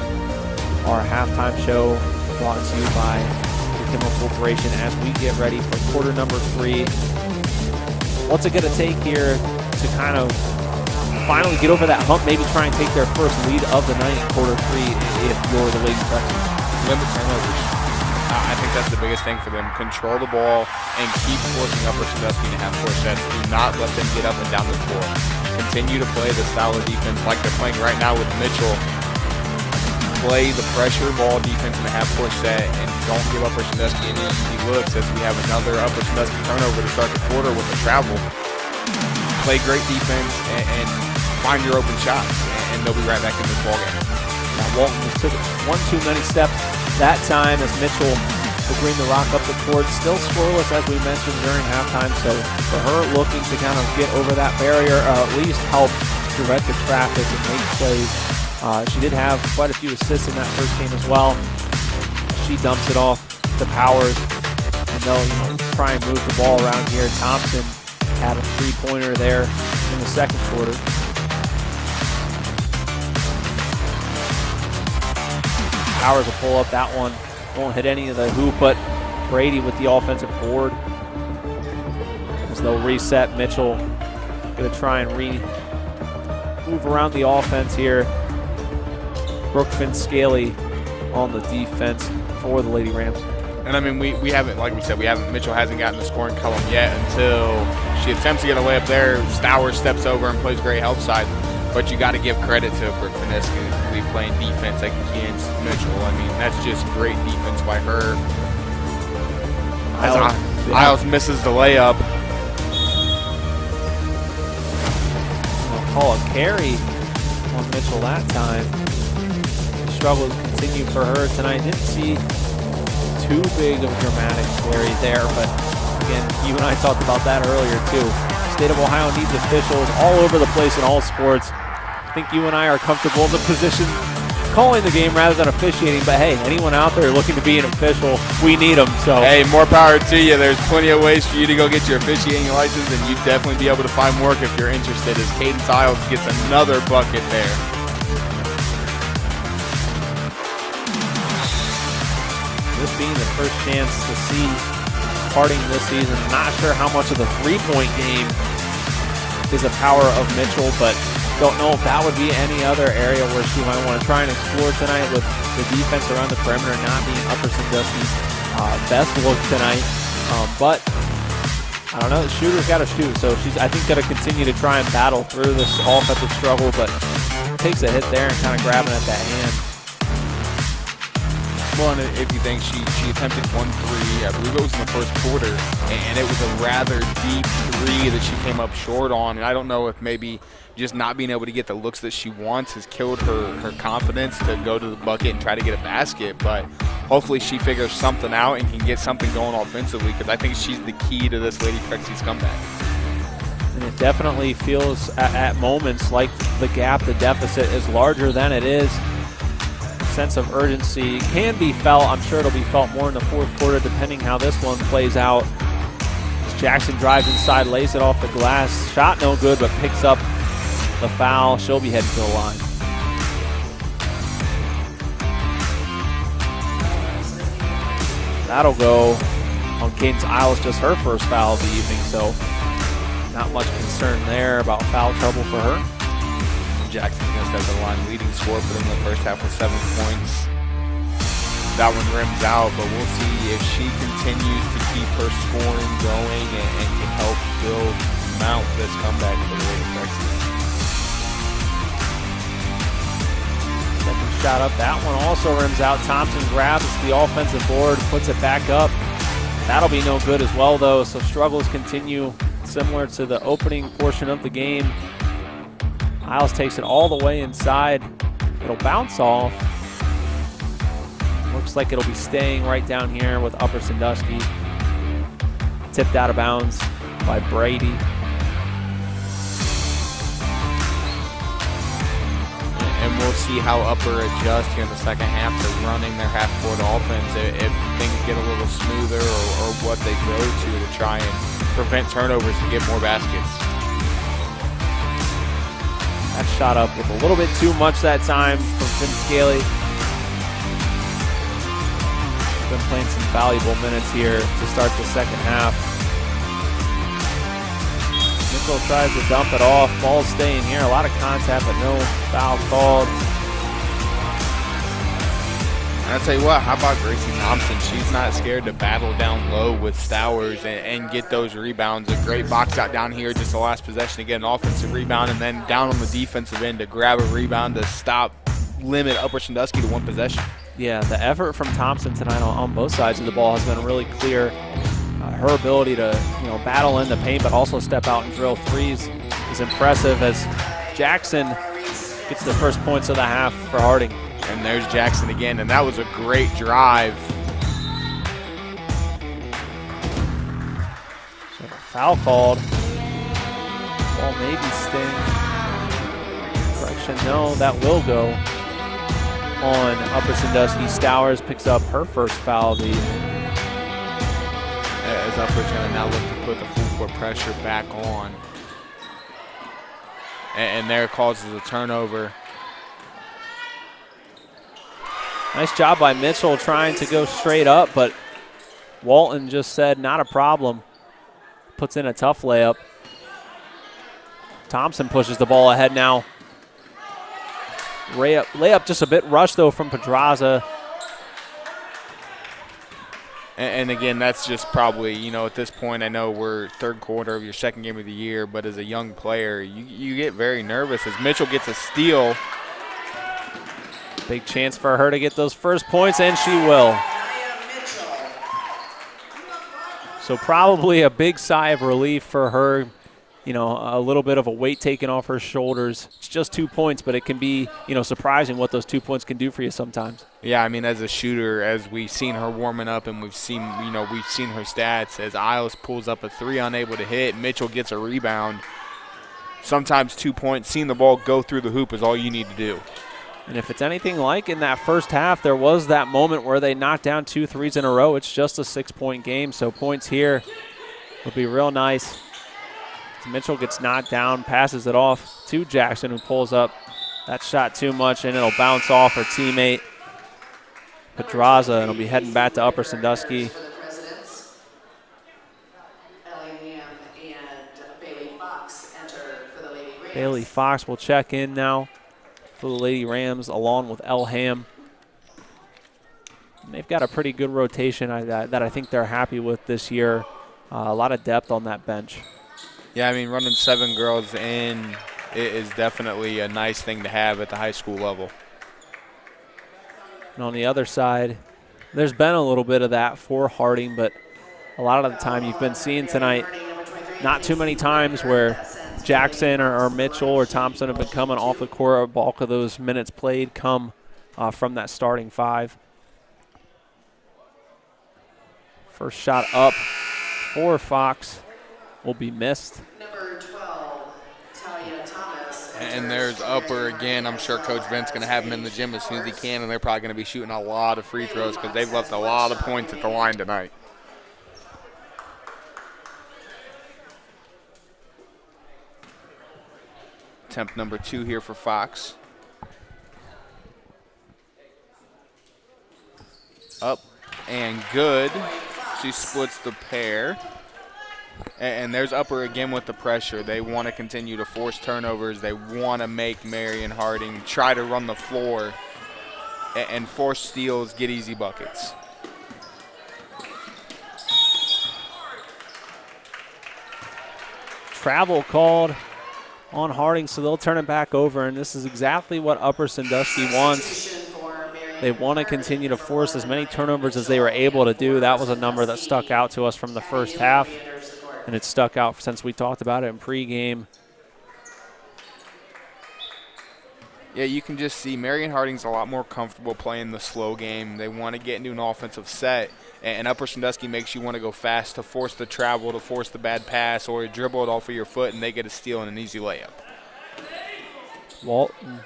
our halftime show brought to you by the Kimmel Corporation as we get ready for quarter number 3. What's it going to take here to kind of finally get over that hump, maybe try and take their first lead of the night in quarter 3 if you're the Lady Prexies? Limit turnovers. I think that's the biggest thing for them. Control the ball and keep forcing Upper Sandusky to have 4 sets. Do not let them get up and down the floor. Continue to play the style of defense like they're playing right now with Mitchell. Play the pressure ball defense in the half-court set and don't give Upper Sandusky any easy looks as we have another Upper Sandusky turnover to start the quarter with a travel. Play great defense and find your open shots, and they'll be right back in this ballgame. Now Walton took one too many steps that time as Mitchell will bring the rock up the court. Still scoreless as we mentioned during halftime, so for her looking to kind of get over that barrier, at least help direct the traffic and make plays. She did have quite a few assists in that first game as well. She dumps it off to Powers, and they'll try and move the ball around here. Thompson had a 3-pointer there in the second quarter. Powers will pull up that one. Won't hit any of the hoop, but Brady with the offensive board. As they'll reset, Mitchell going to try and move around the offense here. Brooke Finn-Scaly on the defense for the Lady Rams. And I mean, we haven't, like we said, Mitchell hasn't gotten the scoring column yet until she attempts to get a layup there. Stowers steps over and plays great help side. But you got to give credit to Brooke Finn-Scaly playing defense against Mitchell. I mean, that's just great defense by her. Isles misses the layup. They'll call a carry on Mitchell that time. The struggles continue for her tonight. Didn't see too big of a dramatic carry there, but again, you and I talked about that earlier too. State of Ohio needs officials all over the place in all sports. I think you and I are comfortable in the position calling the game rather than officiating, but hey, anyone out there looking to be an official, we need them. So hey, more power to you. There's plenty of ways for you to go get your officiating license, and you'd definitely be able to find work if you're interested, as Kaidence Isles gets another bucket there. This being the first chance to see Harding this season. Not sure how much of the 3-point game is a power of Mitchell, but don't know if that would be any other area where she might want to try and explore tonight, with the defense around the perimeter not being Upper Sandusky's best look tonight. But I don't know, the shooter's got to shoot, so she's, I think, going to continue to try and battle through this offensive struggle, but takes a hit there and kind of grabbing at that hand. Well, and if you think she attempted 1 3, I believe it was in the first quarter, and it was a rather deep 3 that she came up short on. And I don't know if maybe just not being able to get the looks that she wants has killed her confidence to go to the bucket and try to get a basket. But hopefully she figures something out and can get something going offensively, because I think she's the key to this Lady Prexies comeback. And it definitely feels at moments like the gap, the deficit is larger than it is. Sense of urgency can be felt. I'm sure it'll be felt more in the fourth quarter depending how this one plays out. As Jackson drives inside, lays it off the glass. Shot no good, but picks up the foul. She'll be heading to the line. That'll go on Kaidence Isles, just her first foul of the evening, so not much concern there about foul trouble for her. Jackson's going to step to the line, leading scorer for them in the first half with 7 points. That one rims out, but we'll see if she continues to keep her scoring going and can help mount this comeback for the Lady Prexies. Second shot up, that one also rims out. Thompson grabs the offensive board, puts it back up. That'll be no good as well, though, so struggles continue similar to the opening portion of the game. Isles takes it all the way inside. It'll bounce off. Looks like it'll be staying right down here with Upper Sandusky. Tipped out of bounds by Brady. And we'll see how Upper adjusts here in the second half to running their half-court offense. If things get a little smoother or what they go to try and prevent turnovers to get more baskets. That shot up with a little bit too much that time from Tim Scaly. Been playing some valuable minutes here to start the second half. Mitchell tries to dump it off. Ball staying here. A lot of contact, but no foul called. And I'll tell you what, how about Gracie Thompson? She's not scared to battle down low with Stowers and get those rebounds. A great box out down here, just the last possession to get an offensive rebound, and then down on the defensive end to grab a rebound to limit Upper Sandusky to one possession. Yeah, the effort from Thompson tonight on both sides of the ball has been really clear. Her ability to battle in the paint but also step out and drill threes is impressive as Jackson gets the first points of the half for Harding. And there's Jackson again, and that was a great drive. So foul called. Ball maybe sting. Correction, no, that will go on Upper Sandusky. Stowers picks up her first foul of the as Upper's going to now look to put the full court pressure back on. And there causes a turnover. Nice job by Mitchell trying to go straight up, but Walton just said not a problem. Puts in a tough layup. Thompson pushes the ball ahead now. Layup just a bit rushed, though, from Pedraza. And again, that's just probably, at this point, I know we're third quarter of your second game of the year, but as a young player, you get very nervous as Mitchell gets a steal. Big chance for her to get those first points, and she will. So probably a big sigh of relief for her. A little bit of a weight taken off her shoulders. It's just 2 points, but it can be, surprising what those 2 points can do for you sometimes. Yeah, I mean, as a shooter, as we've seen her warming up and we've seen her stats, as Isles pulls up a three unable to hit, Mitchell gets a rebound. Sometimes 2 points, seeing the ball go through the hoop is all you need to do. And if it's anything like in that first half, there was that moment where they knocked down 2 threes in a row. It's just a 6-point game, so points here would be real nice. Mitchell gets knocked down, passes it off to Jackson, who pulls up that shot too much, and it'll bounce off her teammate, Pedraza, and it'll be heading back to Upper Sandusky. Bailey Fox will check in now for the Lady Rams, along with Elham. And they've got a pretty good rotation that I think they're happy with this year. A lot of depth on that bench. Yeah, I mean, running 7 girls in is definitely a nice thing to have at the high school level. And on the other side, there's been a little bit of that for Harding, but a lot of the time you've been seeing tonight, not too many times where Jackson or Mitchell or Thompson have been coming off the court. A bulk of those minutes played come from that starting 5. First shot up for Fox will be missed. Number 12, Talia Thomas. And there's Upper again. I'm sure Coach Vince's going to have him in the gym as soon as he can, and they're probably going to be shooting a lot of free throws because they've left a lot of points at the line tonight. Attempt number 2 here for Fox. Up and good. She splits the pair. And there's Upper again with the pressure. They want to continue to force turnovers. They want to make Marion Harding try to run the floor and force steals, get easy buckets. Travel called on Harding, so they'll turn it back over, and this is exactly what Upper Sandusky wants. They want to continue to force as many turnovers as they were able to do. That was a number that stuck out to us from the first half, and it stuck out since we talked about it in pregame. Yeah, you can just see Marion Harding's a lot more comfortable playing the slow game. They want to get into an offensive set, and Upper Sandusky makes you want to go fast to force the travel, to force the bad pass, or dribble it off of your foot, and they get a steal and an easy layup. Walton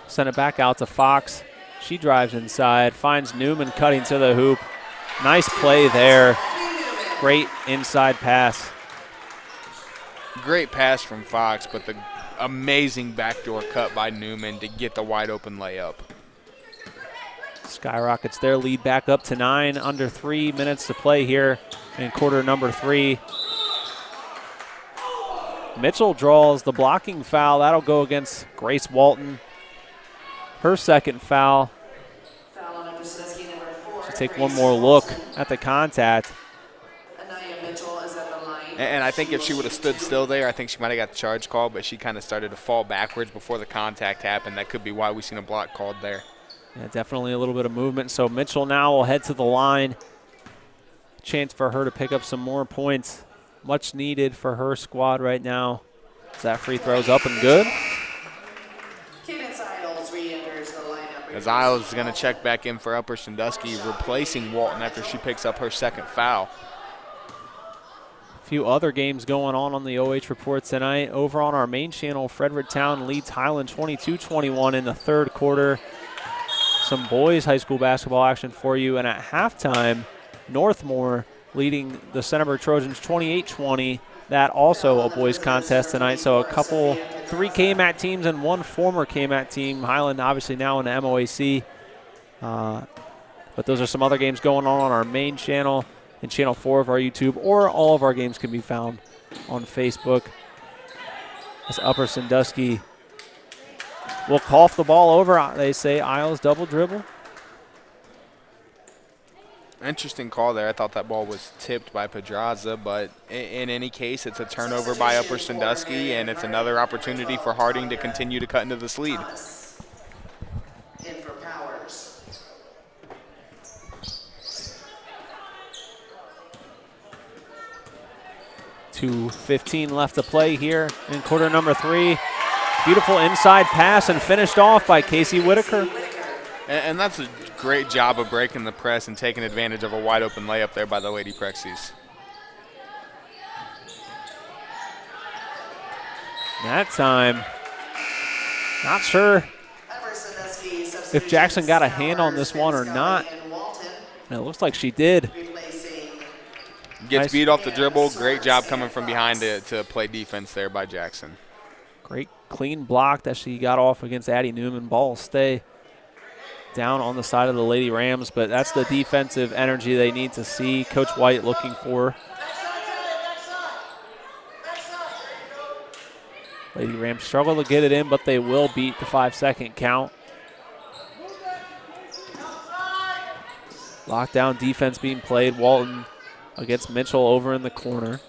sent it back out to Fox. She drives inside, finds Newman cutting to the hoop. Nice play there. Great inside pass. Great pass from Fox, but the amazing backdoor cut by Newman to get the wide open layup. Skyrockets their lead back up to 9, under 3 minutes to play here in quarter number 3. Mitchell draws the blocking foul. That'll go against Grace Walton. Her second foul. She'll take one more look at the contact. Aniya Mitchell is at the line. And I think if she would have stood still there, I think she might have got the charge call, but she kind of started to fall backwards before the contact happened. That could be why we seen a block called there. Yeah, definitely a little bit of movement. So Mitchell now will head to the line. Chance for her to pick up some more points. Much needed for her squad right now. As that free throw's up and good. Kaidence Isles re-enters the lineup. As Isles is going to check back in for Upper Sandusky, replacing Walton after she picks up her second foul. A few other games going on the OH report tonight. Over on our main channel, Fredericktown leads Highland 22-21 in the third quarter. Some boys high school basketball action for you. And at halftime, Northmore leading the Centerburg Trojans 28-20. That also a boys contest tonight. So a couple, 3 KMAT teams and 1 former KMAT team. Highland obviously now in the MOAC. But those are some other games going on our main channel and channel 4 of our YouTube, or all of our games can be found on Facebook. As Upper Sandusky will cough the ball over. They say Isles double dribble. Interesting call there. I thought that ball was tipped by Pedraza, but in any case, it's a turnover by Upper Sandusky, and it's another opportunity for Harding to continue to cut into this lead. In for Powers. .2:15 left to play here in quarter number 3. Beautiful inside pass and finished off by Casey Whitaker. And that's a great job of breaking the press and taking advantage of a wide open layup there by the Lady Prexies. That time, not sure if Jackson got a hand on this one or not. And it looks like she did. Gets beat off the dribble. Great job coming from behind to play defense there by Jackson. Great clean block that she got off against Addie Newman. Ball stay down on the side of the Lady Rams, but that's the defensive energy they need to see. Coach White looking for. Lady Rams struggle to get it in, but they will beat the 5-second count. Lockdown defense being played. Walton against Mitchell over in the corner.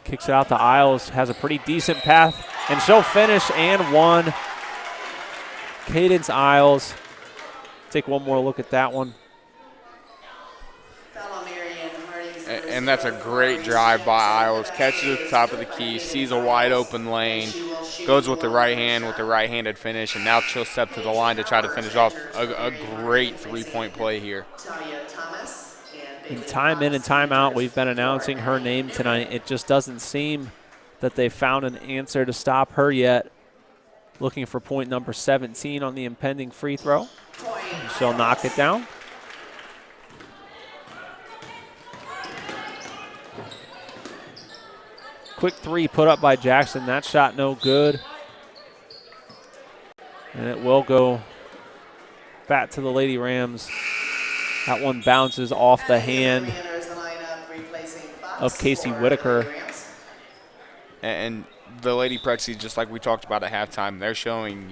Kicks it out to Isles, has a pretty decent path, and she'll finish and one. Kaidence Isles. Take one more look at that one. Marion Harding. And that's a great drive by Isles. Catches at the top of the key, sees a wide open lane, goes with the right hand with the right-handed finish, and now she'll step to the line to try to finish off a great three-point play here. In time in and time out, we've been announcing her name tonight. It just doesn't seem that they found an answer to stop her yet. Looking for point number 17 on the impending free throw. And she'll knock it down. Quick 3 put up by Jackson. That shot no good. And it will go back to the Lady Rams. That one bounces off the hand of Casey Whitaker. And the Lady Prexies, just like we talked about at halftime, they're showing,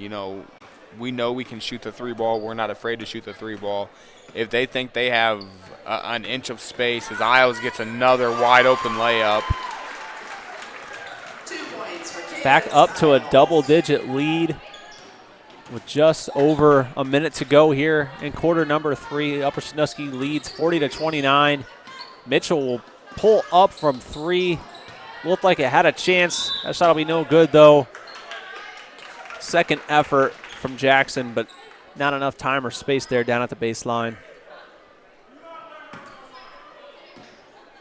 we know we can shoot the 3-ball. We're not afraid to shoot the 3-ball. If they think they have an inch of space, as Isles gets another wide open layup. Back up to a double-digit lead with just over a minute to go here in quarter number 3. Upper Sandusky leads 40-29. Mitchell will pull up from 3. Looked like it had a chance. That shot will be no good, though. Second effort from Jackson, but not enough time or space there down at the baseline.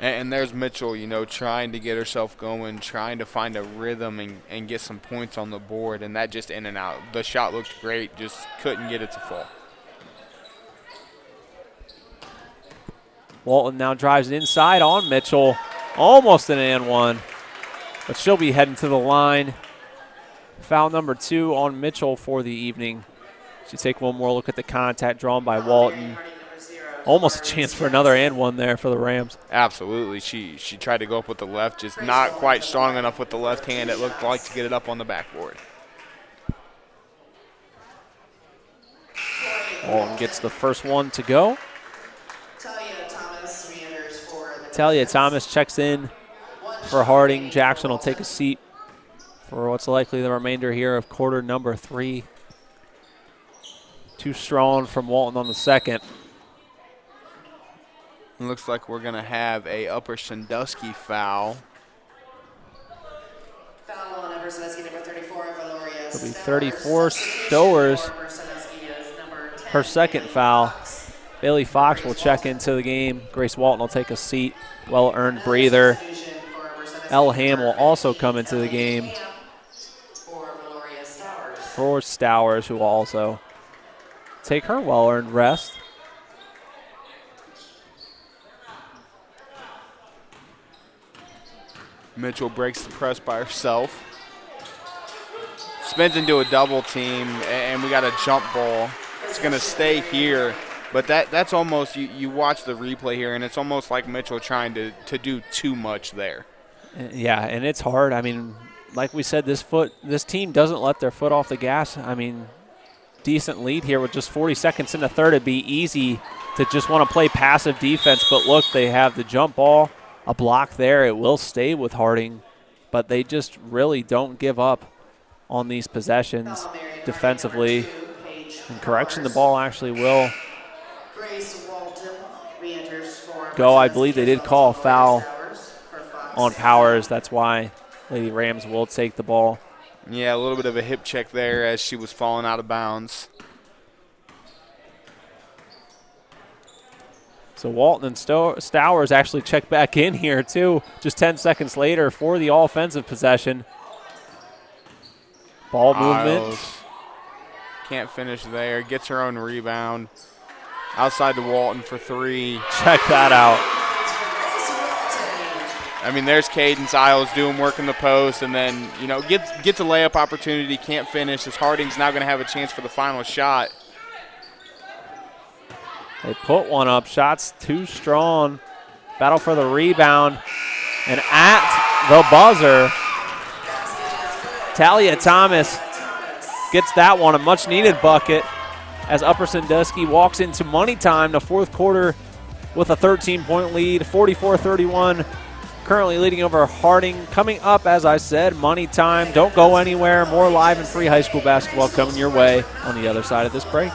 And there's Mitchell, trying to get herself going, trying to find a rhythm and get some points on the board, and that just in and out. The shot looked great, just couldn't get it to fall. Walton now drives inside on Mitchell. Almost an and one, but she'll be heading to the line. Foul number 2 on Mitchell for the evening. Should take one more look at the contact drawn by Walton. Almost a chance for another and one there for the Rams. Absolutely. She tried to go up with the left, just not quite strong enough with the left hand, it looked like, to get it up on the backboard. Walton gets the first one to go. Talia Thomas checks in for Harding. Jackson will take a seat for what's likely the remainder here of quarter number 3. Too strong from Walton on the second. It looks like we're going to have a Upper Sandusky foul. Foul on Upper Sandusky, number 34, Valoria. It'll be 34 Stowers. Her second foul. Bailey Fox will check into the game. Grace Walton will take a seat. Well-earned breather. Elle Ham will also come into the game for Stowers, who will also take her well-earned rest. Mitchell breaks the press by herself. Spins into a double team, and we got a jump ball. It's going to stay here, but that's almost, you watch the replay here, and it's almost like Mitchell trying to do too much there. Yeah, and it's hard. I mean, like we said, this team doesn't let their foot off the gas. I mean, decent lead here with just 40 seconds in the third. It'd be easy to just want to play passive defense, but look, they have the jump ball, a block there. It will stay with Harding, but they just really don't give up on these possessions defensively. And correction, the ball actually will go. I believe they did call a foul on Powers. That's why Lady Rams will take the ball. Yeah, a little bit of a hip check there as she was falling out of bounds. So Walton and Stowers actually check back in here too, just 10 seconds later for the offensive possession. Ball movement. Can't finish there. Gets her own rebound. Outside to Walton for 3. Check that out. I mean, there's Kaidence Isles doing work in the post, and then, you know, gets a layup opportunity, can't finish, as Harding's now going to have a chance for the final shot. They put one up. Shots too strong. Battle for the rebound. And at the buzzer, Talia Thomas gets that one, a much-needed bucket, as Upper Sandusky walks into money time, the fourth quarter, with a 13-point lead, 44-31. Currently leading over Harding. Coming up, as I said, money time. Don't go anywhere. More live and free high school basketball coming your way on the other side of this break.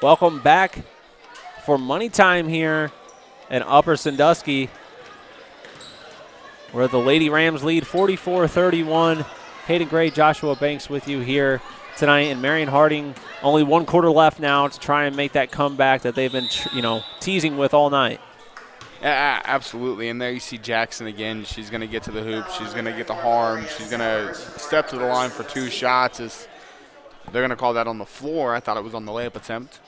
Welcome back for money time here in Upper Sandusky, where the Lady Rams lead 44-31. Hayden Gray, Joshua Banks with you here tonight, and Marion Harding only one quarter left now to try and make that comeback that they've been, teasing with all night. Yeah, absolutely. And there you see Jackson again. She's going to get to the hoop. She's going to get the harm. She's going to step to the line for 2 shots. They're going to call that on the floor. I thought it was on the layup attempt.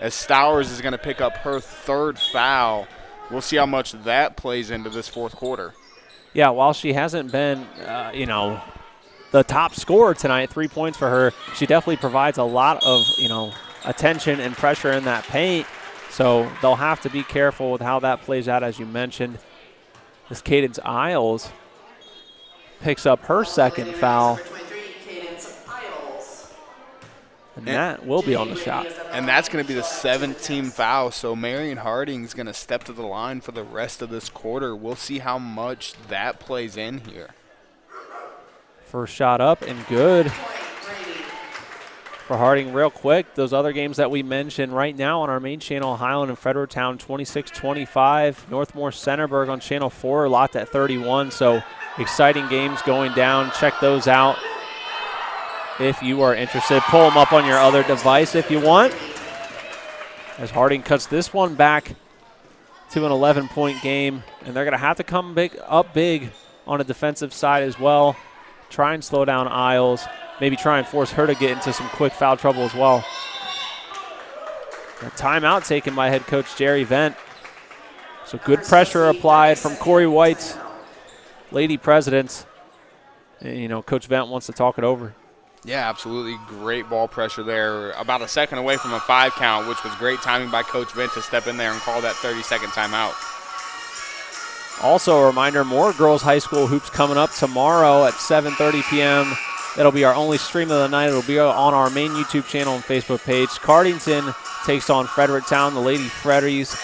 As Stowers is going to pick up her 3rd foul. we'll see how much that plays into this fourth quarter. Yeah, while she hasn't been, the top scorer tonight, 3 points for her, she definitely provides a lot of, attention and pressure in that paint. So they'll have to be careful with how that plays out, as you mentioned. This Kaidence Isles picks up her second foul. And that will be on the shot. And that's going to be the 7th foul. So Marion Harding is going to step to the line for the rest of this quarter. We'll see how much that plays in here. First shot up and good for Harding. Real quick, those other games that we mentioned right now on our main channel, Highland and Fredericktown 26-25. Northmore Centerburg on channel 4, locked at 31. So exciting games going down. Check those out if you are interested. Pull them up on your other device if you want. As Harding cuts this one back to an 11-point game, and they're going to have to come up big on a defensive side as well. Try and slow down Isles. Maybe try and force her to get into some quick foul trouble as well. A timeout taken by head coach Jerry Vent. So good pressure applied from Corey White's Lady Presidents. And, Coach Vent wants to talk it over. Yeah, absolutely. Great ball pressure there. About a second away from a 5 count, which was great timing by Coach Vent to step in there and call that 30-second timeout. Also a reminder, more girls high school hoops coming up tomorrow at 7:30 p.m. It'll be our only stream of the night. It'll be on our main YouTube channel and Facebook page. Cardington takes on Fredericktown, the Lady Freddies.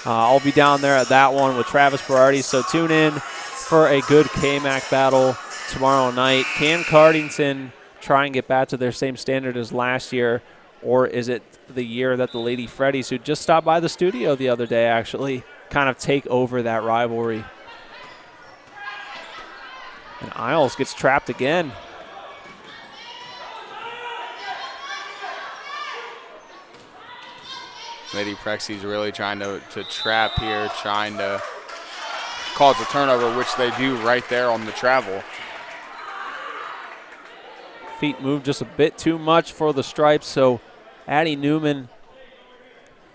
I'll be down there at that one with Travis Berardi, so tune in for a good KMAC battle tomorrow night. Can Cardington try and get back to their same standard as last year, or is it the year that the Lady Freddies, who just stopped by the studio the other day actually, kind of take over that rivalry? And Isles gets trapped again. Lady Prexies really trying to trap here, trying to cause a turnover, which they do right there on the travel. Feet move just a bit too much for the Stripes, so Addie Newman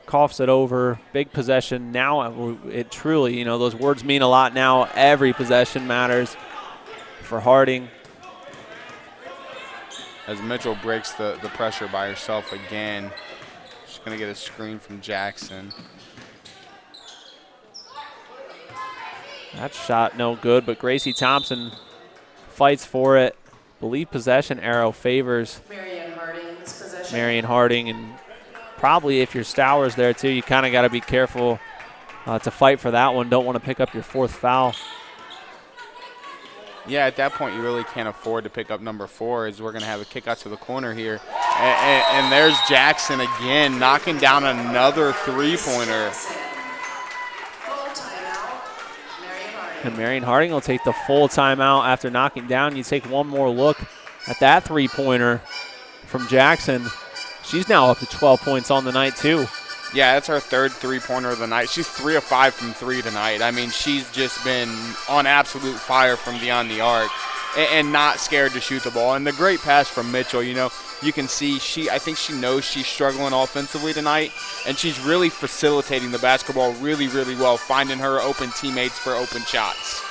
coughs it over. Big possession. Now it truly, those words mean a lot now. Every possession matters for Harding. As Mitchell breaks the pressure by herself again. She's going to get a screen from Jackson. That shot no good, but Gracie Thompson fights for it. Believe possession arrow favors Marion Harding, and probably if your Stowers there too, you kind of got to be careful to fight for that one. Don't want to pick up your 4th foul. Yeah, at that point you really can't afford to pick up number 4, as we're going to have a kick out to the corner here. And there's Jackson again, knocking down another 3-pointer. And Marion Harding will take the full timeout after knocking down. You take one more look at that 3-pointer from Jackson. She's now up to 12 points on the night too. Yeah, that's her 3rd 3-pointer of the night. She's 3 of 5 from 3 tonight. I mean, she's just been on absolute fire from beyond the arc and not scared to shoot the ball. And the great pass from Mitchell, you can see I think she knows she's struggling offensively tonight, and she's really facilitating the basketball really, really well, finding her open teammates for open shots.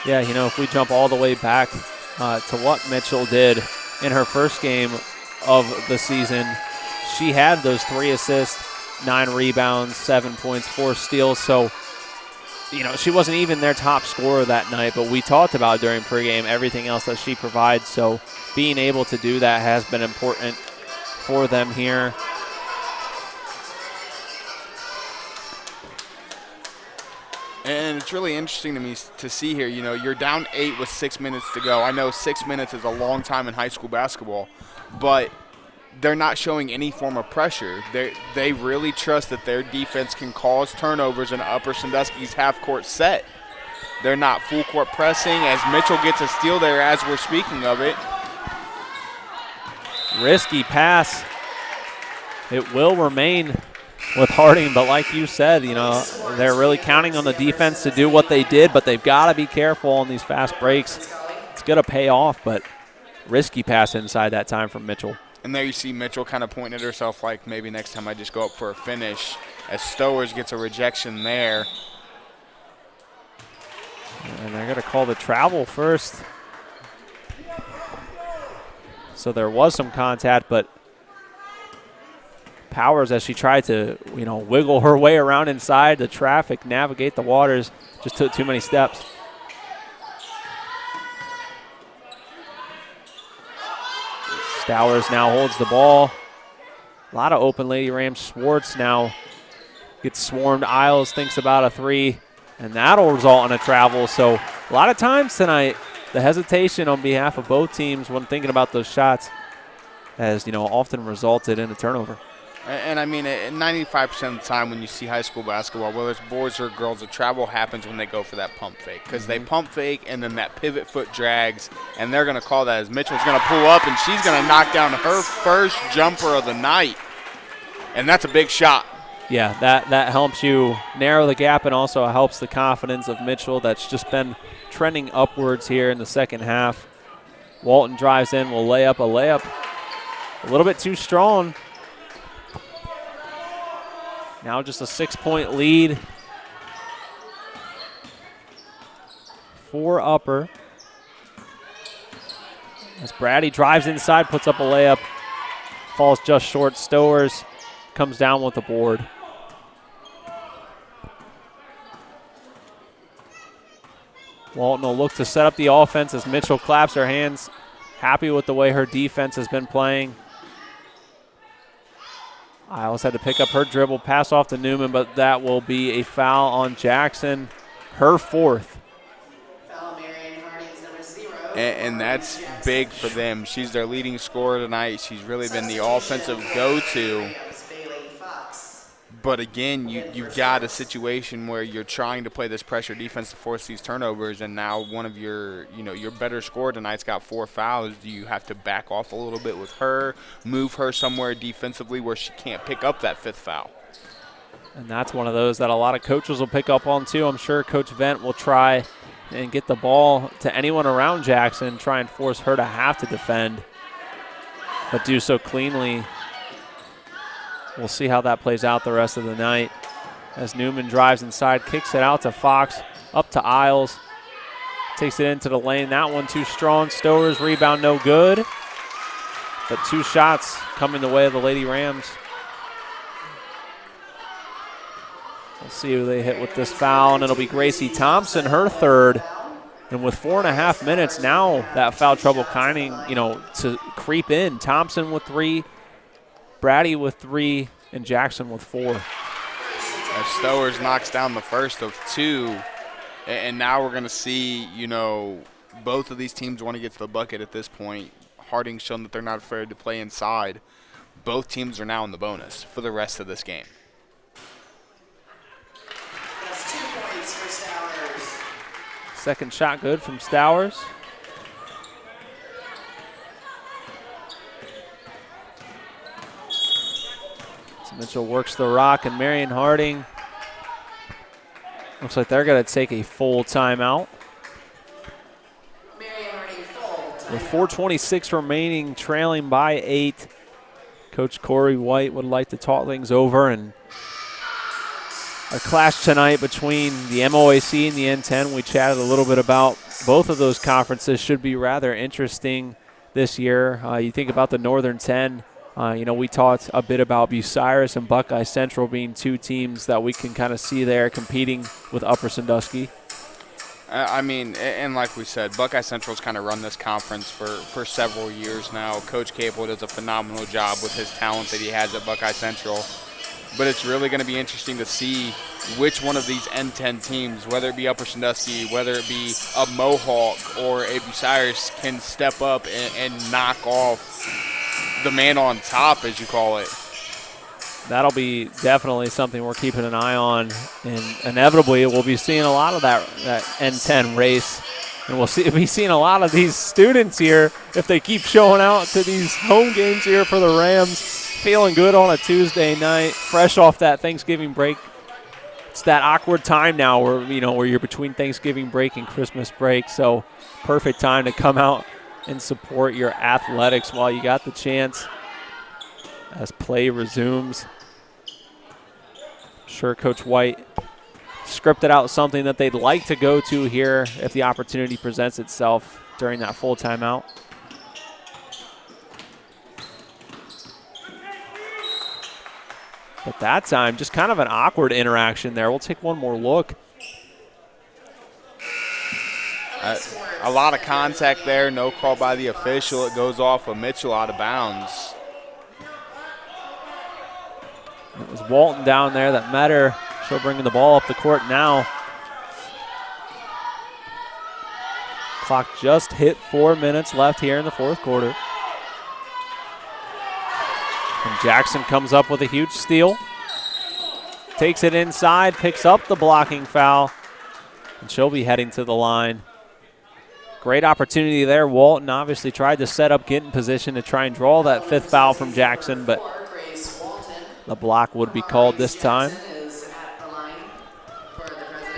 Yeah, if we jump all the way back to what Mitchell did in her first game of the season, she had those 3 assists, 9 rebounds, 7 points, 4 steals. So, she wasn't even their top scorer that night, but we talked about during pregame everything else that she provides. So being able to do that has been important for them here. And it's really interesting to me to see here, you're down 8 with 6 minutes to go. I know 6 minutes is a long time in high school basketball, but they're not showing any form of pressure. They really trust that their defense can cause turnovers in Upper Sandusky's half-court set. They're not full-court pressing, as Mitchell gets a steal there as we're speaking of it. Risky pass. It will remain with Harding, but like you said, they're really counting on the defense to do what they did, but they've got to be careful on these fast breaks. It's going to pay off, but risky pass inside that time from Mitchell. And there you see Mitchell kind of pointing at herself like, maybe next time I just go up for a finish, as Stowers gets a rejection there. And they're going to call the travel first. So there was some contact, but Powers, as she tried to, wiggle her way around inside the traffic, navigate the waters, just took too many steps. Stowers now holds the ball. A lot of open Lady Rams. Schwartz now gets swarmed. Isles thinks about a three, and that'll result in a travel. So a lot of times tonight, the hesitation on behalf of both teams when thinking about those shots has, often resulted in a turnover. And I mean, 95% of the time when you see high school basketball, whether it's boys or girls, the travel happens when they go for that pump fake. Because they pump fake and then that pivot foot drags, and they're going to call that as Mitchell's going to pull up, and she's going to knock down her first jumper of the night. And that's a big shot. Yeah, that helps you narrow the gap and also helps the confidence of Mitchell that's just been trending upwards here in the second half. Walton drives in, will lay up a layup. A little bit too strong. Now just a 6-point lead for Upper. As Brady drives inside, puts up a layup, falls just short. Stowers comes down with the board. Walton will look to set up the offense as Mitchell claps her hands, happy with the way her defense has been playing. Isles had to pick up her dribble, pass off to Newman, but that will be a foul on Jackson, her fourth. Foul Marion Harding is number 0. And that's big for them. She's their leading scorer tonight. She's really been the offensive go-to. But again, you've got a situation where you're trying to play this pressure defense to force these turnovers, and now one of your better scorer tonight's got 4 fouls. Do you have to back off a little bit with her, move her somewhere defensively where she can't pick up that 5th foul? And that's one of those that a lot of coaches will pick up on too. I'm sure Coach Vent will try and get the ball to anyone around Jackson, try and force her to have to defend, but do so cleanly. We'll see how that plays out the rest of the night. As Newman drives inside, kicks it out to Fox, up to Isles. Takes it into the lane. That one too strong. Stowers rebound no good. But 2 shots coming the way of the Lady Rams. We'll see who they hit with this foul, and it'll be Gracie Thompson, her third. And with 4.5 minutes now, that foul trouble kind of, to creep in. Thompson with 3. Brady with 3, and Jackson with 4. As Stowers knocks down the first of 2, and now we're going to see, both of these teams want to get to the bucket at this point. Harding's shown that they're not afraid to play inside. Both teams are now in the bonus for the rest of this game. That's 2 points for Stowers. Second shot good from Stowers. Mitchell works the rock, and Marion Harding looks like they're going to take a full timeout. Marion Harding full timeout. With 4:26 remaining, trailing by 8. Coach Corey White would like to talk things over, and a clash tonight between the MOAC and the N10. We chatted a little bit about both of those conferences. Should be rather interesting this year. You think about the Northern 10. We talked a bit about Bucyrus and Buckeye Central being 2 teams that we can kind of see there competing with Upper Sandusky. And like we said, Buckeye Central's kind of run this conference for several years now. Coach Capel does a phenomenal job with his talent that he has at Buckeye Central. But it's really going to be interesting to see which one of these N10 teams, whether it be Upper Sandusky, whether it be a Mohawk or a Bucyrus, can step up and knock off the man on top, as you call it. That'll be definitely something we're keeping an eye on, and inevitably we'll be seeing a lot of that N10 race, and we'll be seeing a lot of these students here if they keep showing out to these home games here for the Rams, feeling good on a Tuesday night, fresh off that Thanksgiving break. It's that awkward time now where you're between Thanksgiving break and Christmas break, so perfect time to come out and support your athletics while you got the chance as play resumes. I'm sure Coach White scripted out something that they'd like to go to here if the opportunity presents itself during that full timeout. But that time, just kind of an awkward interaction there. We'll take one more look. A lot of contact there, no call by the official. It goes off of Mitchell out of bounds. It was Walton down there that met her. She'll bring the ball up the court now. Clock just hit 4 minutes left here in the fourth quarter. And Jackson comes up with a huge steal. Takes it inside, picks up the blocking foul, and she'll be heading to the line. Great opportunity there. Walton obviously tried to set up, get in position to try and draw that fifth foul from Jackson, but the block would be called this time.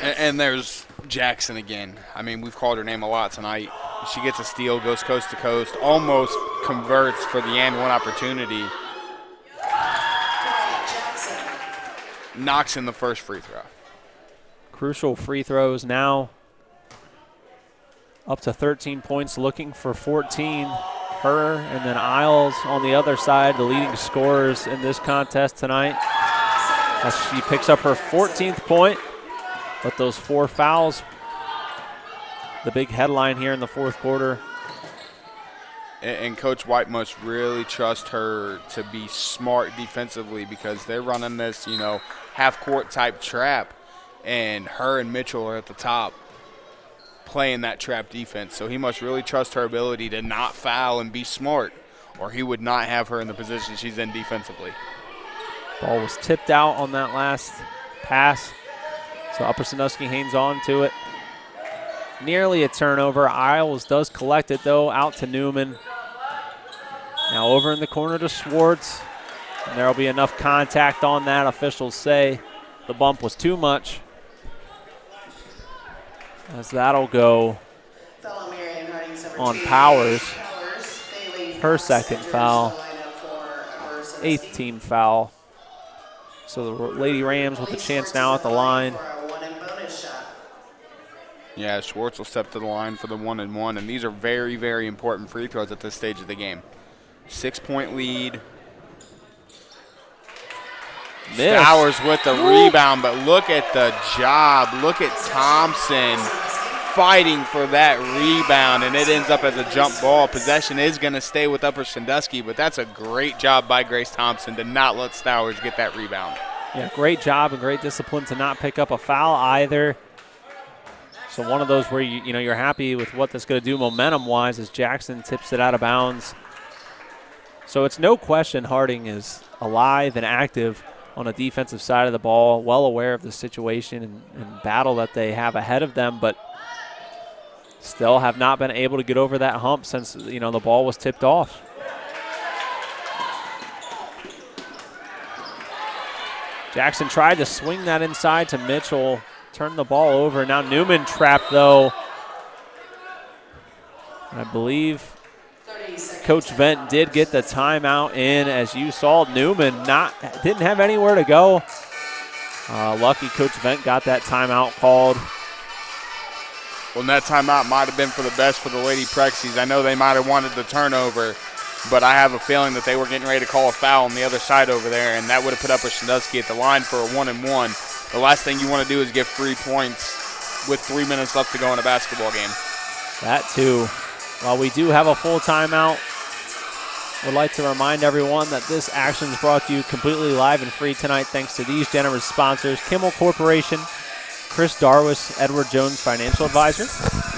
And there's Jackson again. I mean, we've called her name a lot tonight. She gets a steal, goes coast to coast, almost converts for the and one opportunity. Knocks in the first free throw. Crucial free throws now. Up to 13 points, looking for 14. Her and then Isles on the other side, the leading scorers in this contest tonight. As she picks up her 14th point, but those 4 fouls, the big headline here in the fourth quarter. And Coach White must really trust her to be smart defensively because they're running this, half-court type trap, and her and Mitchell are at the top playing that trap defense. So he must really trust her ability to not foul and be smart, or he would not have her in the position she's in defensively. Ball was tipped out on that last pass, so Upper Sandusky hangs on to it. Nearly a turnover. Isles does collect it, though, out to Newman. Now over in the corner to Schwartz. And there will be enough contact on that. Officials say the bump was too much. As that'll go on Powers. Her second foul. 8th team foul. So the Lady Rams with a chance now at the line. Yeah, Schwartz will step to the line for the 1-and-1, and these are very, very important free throws at this stage of the game. 6-point lead. Stowers with the rebound, but look at the job. Look at Thompson fighting for that rebound, and it ends up as a jump ball. Possession is going to stay with Upper Sandusky, but that's a great job by Grace Thompson to not let Stowers get that rebound. Yeah, great job and great discipline to not pick up a foul either. So one of those where you're happy with what that's going to do momentum-wise as Jackson tips it out of bounds. So it's no question Harding is alive and active on the defensive side of the ball, well aware of the situation and battle that they have ahead of them, but still have not been able to get over that hump since the ball was tipped off. Jackson tried to swing that inside to Mitchell, turned the ball over. Now Newman trapped, though. And I believe Coach Vent did get the timeout in. As you saw, Newman didn't have anywhere to go. Lucky Coach Vent got that timeout called. Well, and that timeout might have been for the best for the Lady Prexies. I know they might have wanted the turnover, but I have a feeling that they were getting ready to call a foul on the other side over there, and that would have put Upper Sandusky at the line for a 1-and-1. The last thing you want to do is get free points with 3 minutes left to go in a basketball game. That too. While we do have a full timeout, would like to remind everyone that this action is brought to you completely live and free tonight thanks to these generous sponsors: Kimmel Corporation, Chris Darwis, Edward Jones Financial Advisor,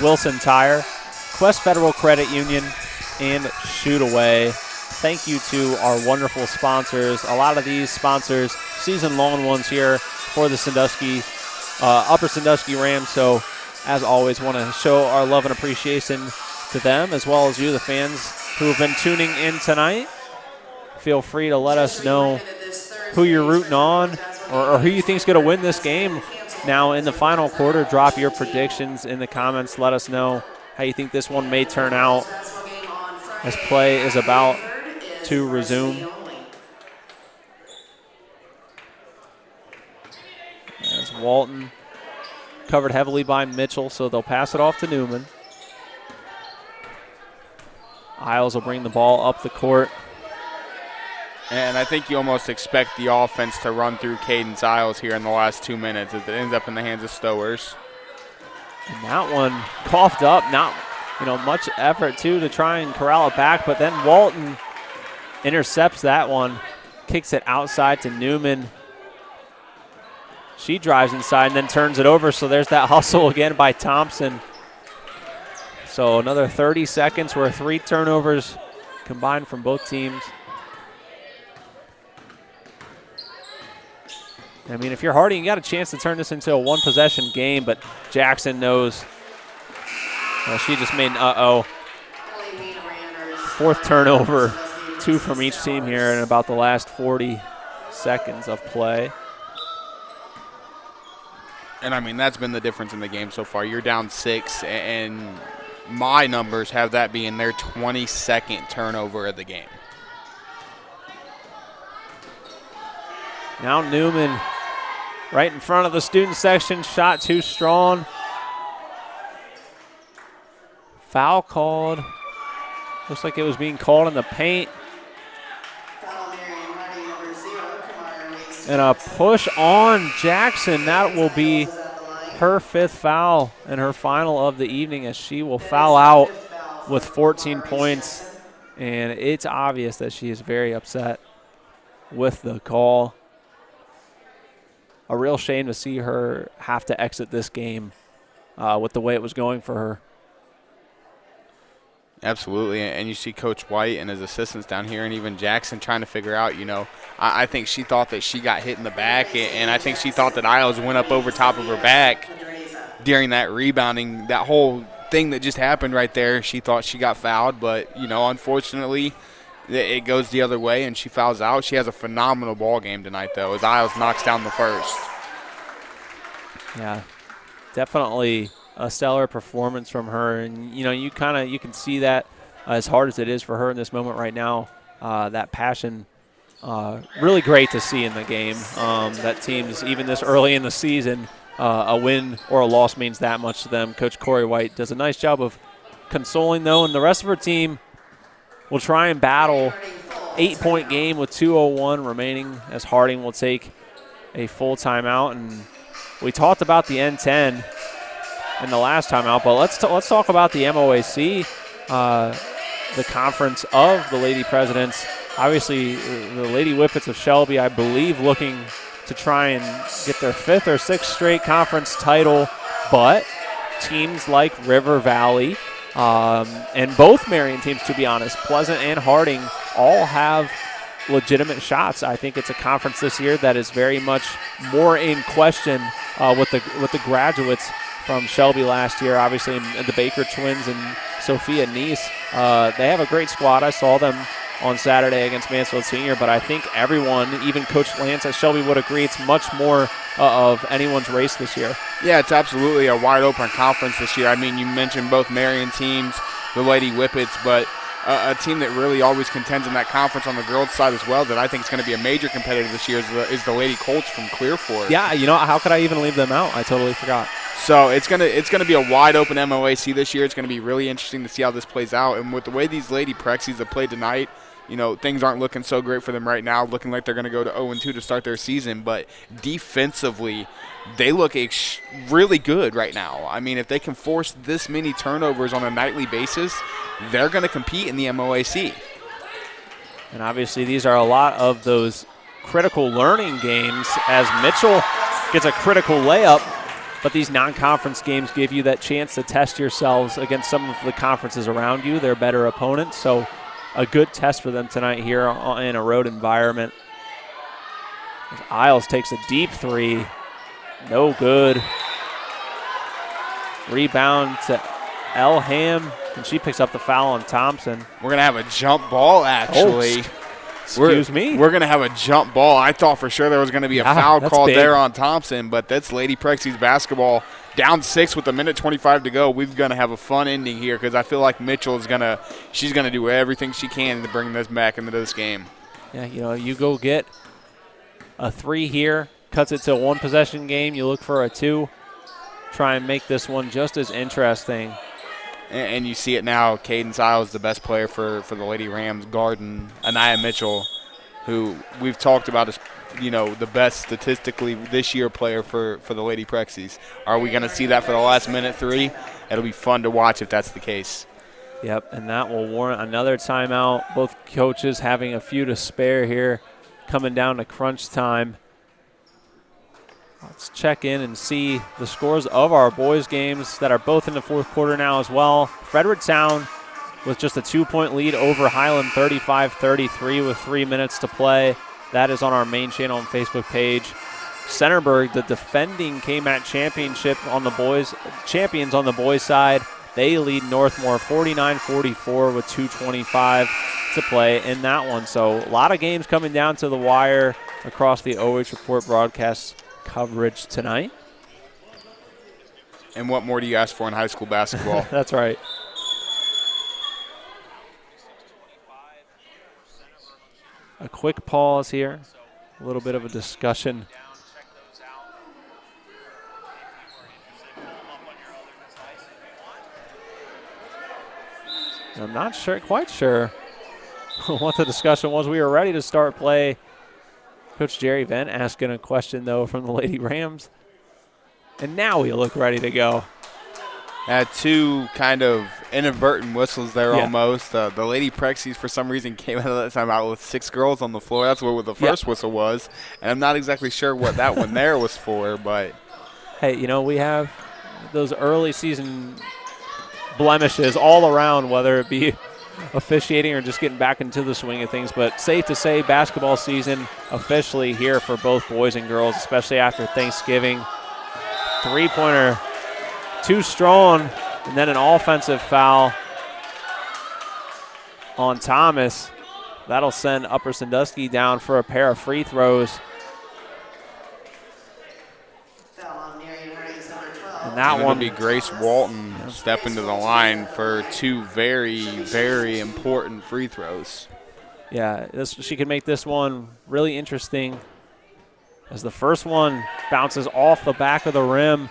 Wilson Tire, Quest Federal Credit Union, and Shoot Away. Thank you to our wonderful sponsors. A lot of these sponsors, season-long ones here for the Upper Sandusky Rams. So, as always, want to show our love and appreciation to them, as well as you, the fans who have been tuning in tonight. Feel free to let us know who you're rooting on or who you think is going to win this game. Now, in the final quarter, drop your predictions in the comments. Let us know how you think this one may turn out as play is about to resume. As Walton covered heavily by Mitchell, so they'll pass it off to Newman. Isles will bring the ball up the court. And I think you almost expect the offense to run through Kaidence Isles here in the last 2 minutes as it ends up in the hands of Stowers. And that one coughed up, not much effort to try and corral it back, but then Walton intercepts that one, kicks it outside to Newman. She drives inside and then turns it over, so there's that hustle again by Thompson. So another 30 seconds where 3 turnovers combined from both teams. I mean, if you're Harding, you got a chance to turn this into a one-possession game, but Jackson knows. Well, she just made an 4th turnover, 2 from each team here in about the last 40 seconds of play. And, I mean, that's been the difference in the game so far. You're down 6, and my numbers have that being their 22nd turnover of the game. Now Newman right in front of the student section, shot too strong. Foul called. Looks like it was being called in the paint. And a push on Jackson. That will be her 5th foul and her final of the evening, as she will foul out with 14 points. And it's obvious that she is very upset with the call. A real shame to see her have to exit this game with the way it was going for her. Absolutely, and you see Coach White and his assistants down here, and even Jackson trying to figure out, I think she thought that she got hit in the back, and I think she thought that Isles went up over top of her back during that rebounding. That whole thing that just happened right there, she thought she got fouled, but, unfortunately, it goes the other way, and she fouls out. She has a phenomenal ball game tonight, though, as Isles knocks down the first. Yeah, definitely a stellar performance from her, and you can see that as hard as it is for her in this moment right now. That passion, really great to see in the game. That teams, even this early in the season, a win or a loss means that much to them. Coach Corey White does a nice job of consoling, though, and the rest of her team will try and battle 8-point game with 2:01 remaining, as Harding will take a full timeout. And we talked about the N10 in the last timeout, but let's talk about the MOAC, the conference of the Lady Presidents. Obviously, the Lady Whippets of Shelby, I believe, looking to try and get their 5th or 6th straight conference title, but teams like River Valley, and both Marion teams, to be honest, Pleasant and Harding, all have legitimate shots. I think it's a conference this year that is very much more in question with the graduates from Shelby last year. Obviously, the Baker twins and Sophia Neese, they have a great squad. I saw them on Saturday against Mansfield Senior, but I think everyone, even Coach Lance at Shelby, would agree it's much more of anyone's race this year. Yeah, it's absolutely a wide-open conference this year. I mean, you mentioned both Marion teams, the Lady Whippets, but a team that really always contends in that conference on the girls' side as well that I think is going to be a major competitor this year is the Lady Colts from Clearfork. Yeah, how could I even leave them out? I totally forgot. So it's gonna be a wide-open MOAC this year. It's going to be really interesting to see how this plays out. And with the way these Lady Prexies have played tonight, things aren't looking so great for them right now, looking like they're going to go to 0-2 to start their season. But defensively, they look really good right now. I mean, if they can force this many turnovers on a nightly basis, they're going to compete in the MOAC. And obviously these are a lot of those critical learning games, as Mitchell gets a critical layup, but these non-conference games give you that chance to test yourselves against some of the conferences around you. They're better opponents, so a good test for them tonight here in a road environment. Isles takes a deep 3. No good. Rebound to Elham, and she picks up the foul on Thompson. We're going to have a jump ball, actually. Excuse me? We're going to have a jump ball. I thought for sure there was going to be a foul called there on Thompson, but that's Lady Prexies basketball. Down 6 with 1:25 to go. We're going to have a fun ending here because I feel like Mitchell is she's going to do everything she can to bring this back into this game. Yeah, you go get a 3 here, cuts it to a 1-possession game. You look for a 2. try and make this one just as interesting. And you see it now. Kaidence Isles, the best player for the Lady Rams, guarding Aniya Mitchell, who we've talked about as, the best statistically this year player for the Lady Prexies. Are we going to see that for the last minute 3? It'll be fun to watch if that's the case. Yep, and that will warrant another timeout. Both coaches having a few to spare here, coming down to crunch time. Let's check in and see the scores of our boys' games that are both in the fourth quarter now as well. Fredericktown with just a 2-point lead over Highland, 35-33 with 3 minutes to play. That is on our main channel and Facebook page. Centerburg, the defending KMAT champions on the boys' side. They lead Northmore 49-44 with 2:25 to play in that one. So a lot of games coming down to the wire across the OH Report broadcast coverage tonight. And what more do you ask for in high school basketball? That's right. A quick pause here. A little bit of a discussion. I'm not quite sure what the discussion was. We were ready to start play. Coach Jerry Venn asking a question, though, from the Lady Rams. And now we look ready to go. Had 2 kind of inadvertent whistles there almost. The Lady Prexies, for some reason, came out of that time out with 6 girls on the floor. That's what the first whistle was. And I'm not exactly sure what that one there was for. But hey, we have those early season blemishes all around, whether it be officiating or just getting back into the swing of things. But safe to say, basketball season officially here for both boys and girls, especially after Thanksgiving. 3-pointer, too strong, and then an offensive foul on Thomas. That'll send Upper Sandusky down for a pair of free throws. And that one will be Grace Walton stepping to the line for 2 very, very important free throws. Yeah, she could make this one really interesting, as the first one bounces off the back of the rim.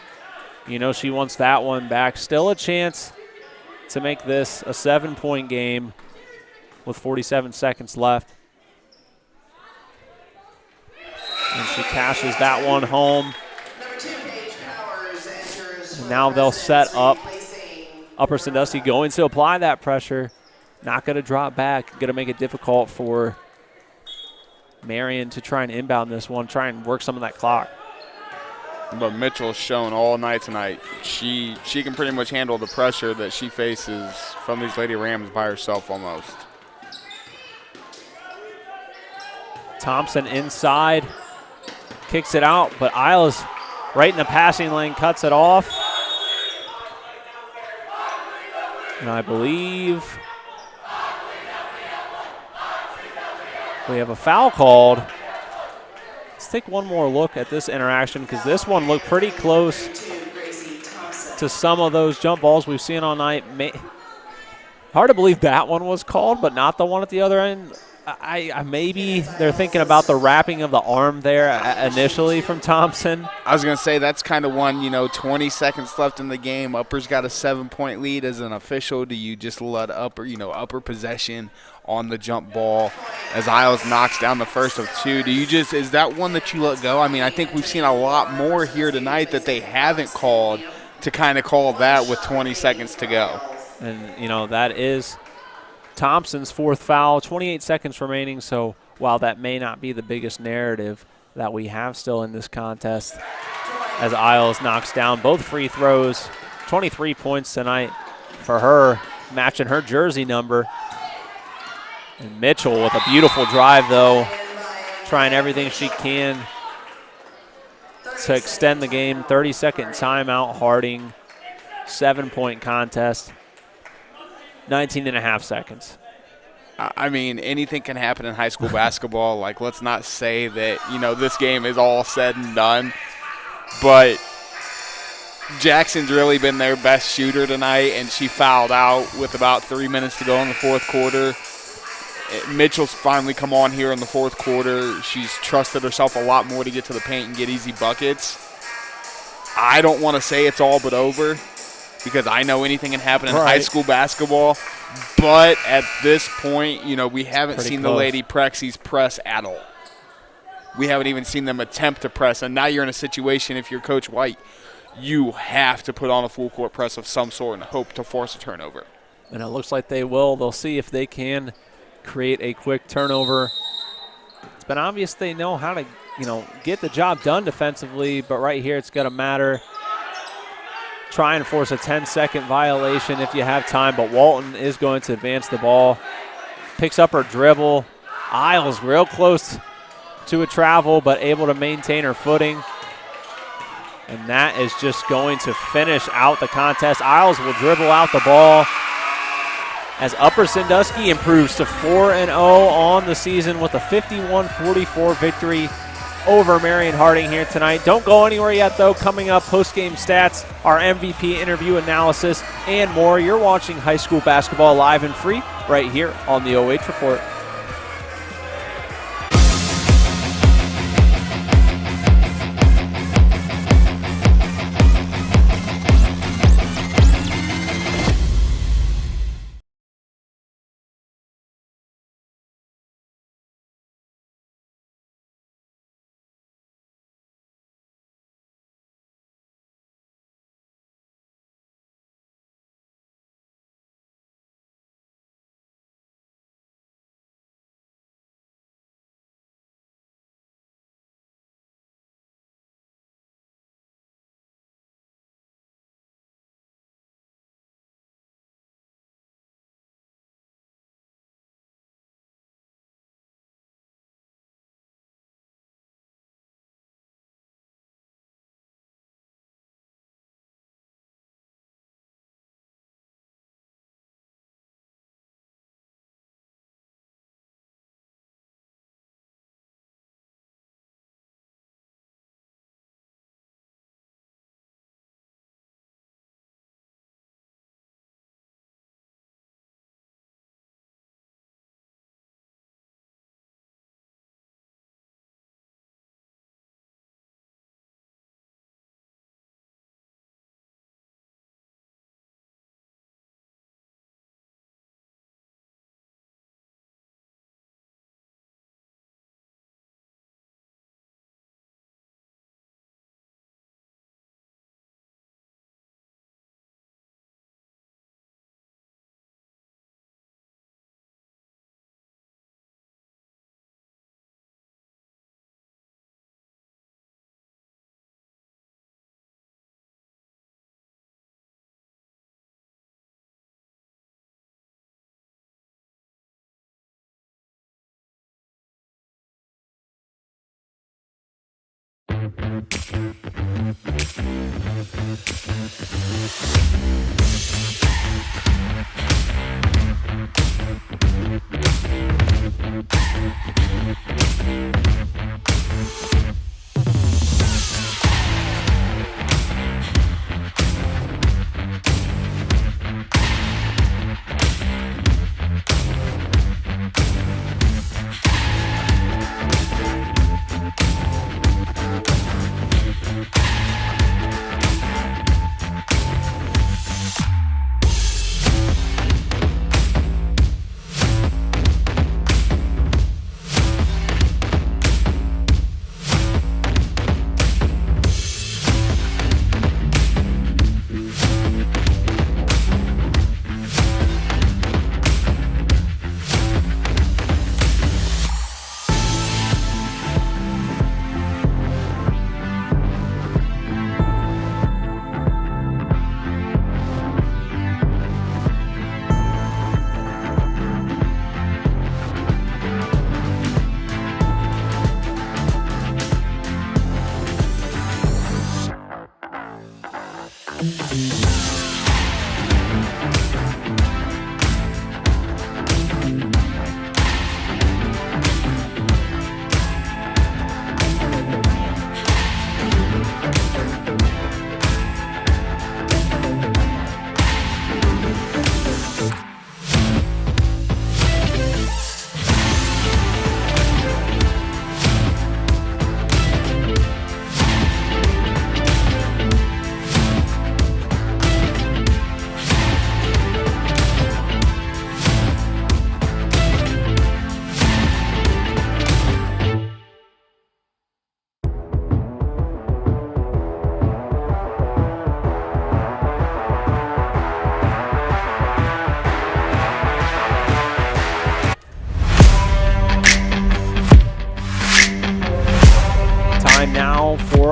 She wants that one back. Still a chance to make this a 7-point game with 47 seconds left. And she cashes that one home. And now they'll set up Upper Sandusky, going to apply that pressure. Not going to drop back. Going to make it difficult for Marion to try and inbound this one, try and work some of that clock. But Mitchell's shown all night tonight. She can pretty much handle the pressure that she faces from these Lady Rams by herself almost. Thompson inside, kicks it out, but Isles right in the passing lane cuts it off. And I believe we have a foul called. Let's take one more look at this interaction, because this one looked pretty close to some of those jump balls we've seen all night. Hard to believe that one was called, but not the one at the other end. Maybe they're thinking about the wrapping of the arm there initially from Thompson. I was going to say that's kind of one, 20 seconds left in the game. Upper's got a 7-point lead as an official. Do you just let Upper possession on the jump ball as Isles knocks down the first of 2? Is that one that you let go? I mean, I think we've seen a lot more here tonight that they haven't called to kind of call that with 20 seconds to go. And, that is Thompson's 4th foul, 28 seconds remaining. So while that may not be the biggest narrative that we have still in this contest, as Isles knocks down both free throws, 23 points tonight for her, matching her jersey number. And Mitchell with a beautiful drive, though, trying everything she can to extend the game. 30-second timeout, Harding, 7-point contest. 19.5 seconds. I mean, anything can happen in high school basketball. Like, let's not say that, this game is all said and done. But Jackson's really been their best shooter tonight, and she fouled out with about 3 minutes to go in the fourth quarter. Mitchell's finally come on here in the fourth quarter. She's trusted herself a lot more to get to the paint and get easy buckets. I don't want to say it's all but over because I know anything can happen in high school basketball. But at this point, we haven't seen the Lady Prexies press at all. We haven't even seen them attempt to press. And now you're in a situation, if you're Coach White, you have to put on a full court press of some sort and hope to force a turnover. And it looks like they will. They'll see if they can create a quick turnover. It's been obvious they know how to, get the job done defensively, but right here it's going to matter. Try and force a 10-second violation if you have time, but Walton is going to advance the ball. Picks up her dribble. Isles real close to a travel, but able to maintain her footing. And that is just going to finish out the contest. Isles will dribble out the ball as Upper Sandusky improves to 4-0 on the season with a 51-44 victory over Marion Harding here tonight. Don't go anywhere yet, though. Coming up, post-game stats, our MVP interview analysis, and more. You're watching high school basketball live and free right here on the OH Report.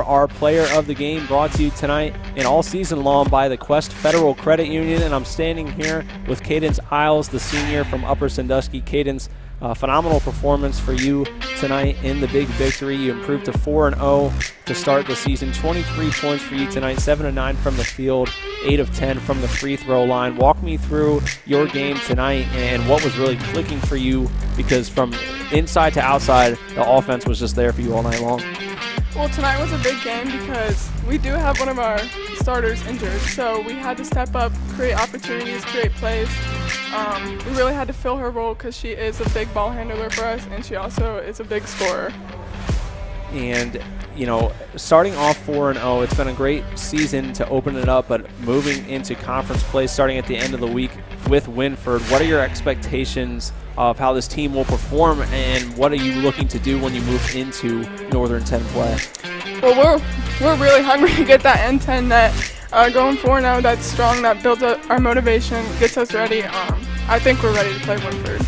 for our player of the game, brought to you tonight and all season long by the Quest Federal Credit Union. And I'm standing here with Kaidence Isles, the senior from Upper Sandusky. Kaidence, phenomenal performance for you tonight in the big victory. You improved to 4-0 to start the season. 23 points for you tonight, 7 of 9 from the field, 8 of 10 from the free throw line. Walk me through your game tonight and what was really clicking for you, because from inside to outside, the offense was just there for you all night long. Well, tonight was a big game because we do have one of our starters injured, so we had to step up, create opportunities, create plays. We really had to fill her role because she is a big ball handler for us, and she also is a big scorer. And, you know, starting off 4-0, it's been a great season to open it up, but moving into conference play starting at the end of the week with Winford, what are your expectations of how this team will perform, and what are you looking to do when you move into Northern 10 play? Well, we're really hungry to get that N10 net going 4-0. That's strong. That builds up our motivation, gets us ready. I think we're ready to play Winford.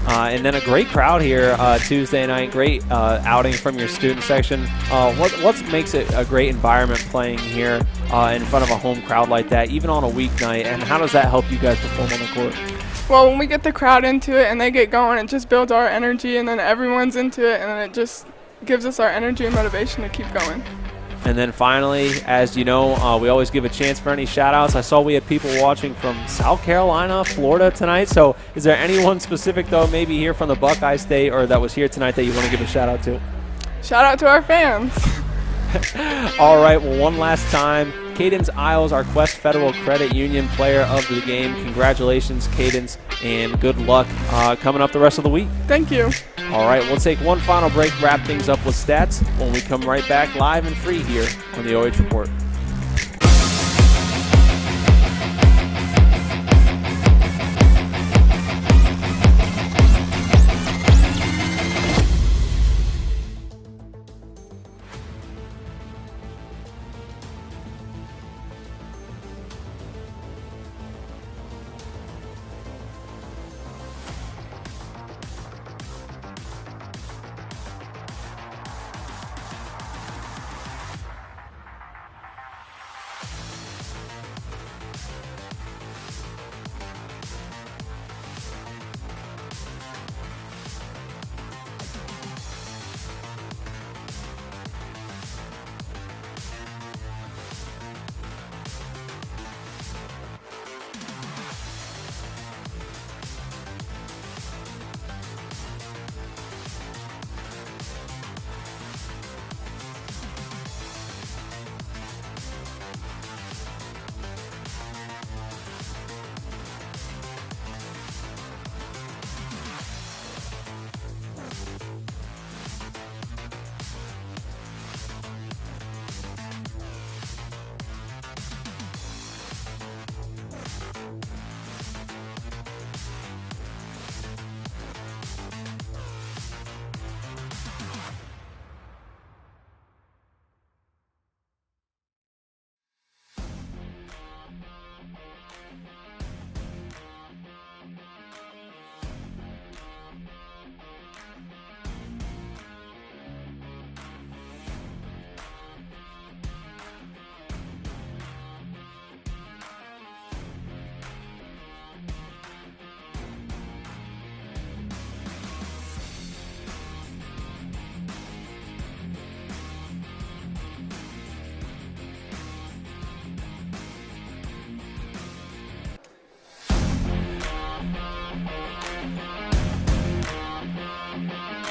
And then a great crowd here Tuesday night. Great outing from your student section. What makes it a great environment playing here in front of a home crowd like that, even on a weeknight? And how does that help you guys perform on the court? Well, when we get the crowd into it and they get going, it just builds our energy, and then everyone's into it, and then it just gives us our energy and motivation to keep going. And then finally, as you know, we always give a chance for any shout-outs. I saw we had people watching from South Carolina, Florida tonight. So is there anyone specific, though, maybe here from the Buckeye State or that was here tonight that you want to give a shout-out to? Shout out to our fans. All right, well, one last time, Kaidence Isles, our Quest Federal Credit Union player of the game. Congratulations, Kaidence, and good luck coming up the rest of the week. Thank you. All right, we'll take one final break, wrap things up with stats when we come right back live and free here on the OH Report.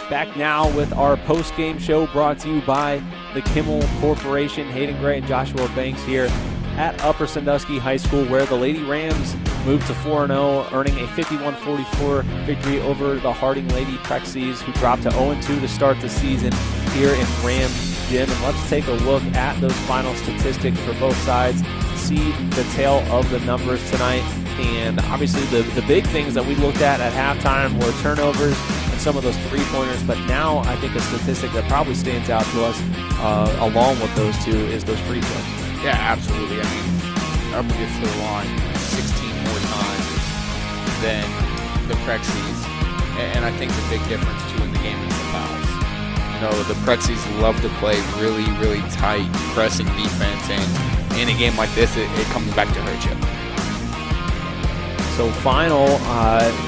Back now with our post-game show brought to you by the Kimmel Corporation. Hayden Gray and Joshua Banks here at Upper Sandusky High School, where the Lady Rams moved to 4-0, earning a 51-44 victory over the Harding Lady Prexies, who dropped to 0-2 to start the season here in Ram Gym. And let's take a look at those final statistics for both sides, see the tale of the numbers tonight. And obviously the big things that we looked at halftime were turnovers and some of those three-pointers. But now I think a statistic that probably stands out to us along with those two is those free throws. Yeah, absolutely. I mean, Upper gets to the line 16 more times than the Prexies. And I think the big difference, too, in the game is the fouls. You know, the Prexies love to play really, really tight pressing defense, and in a game like this, it comes back to hurt you. So final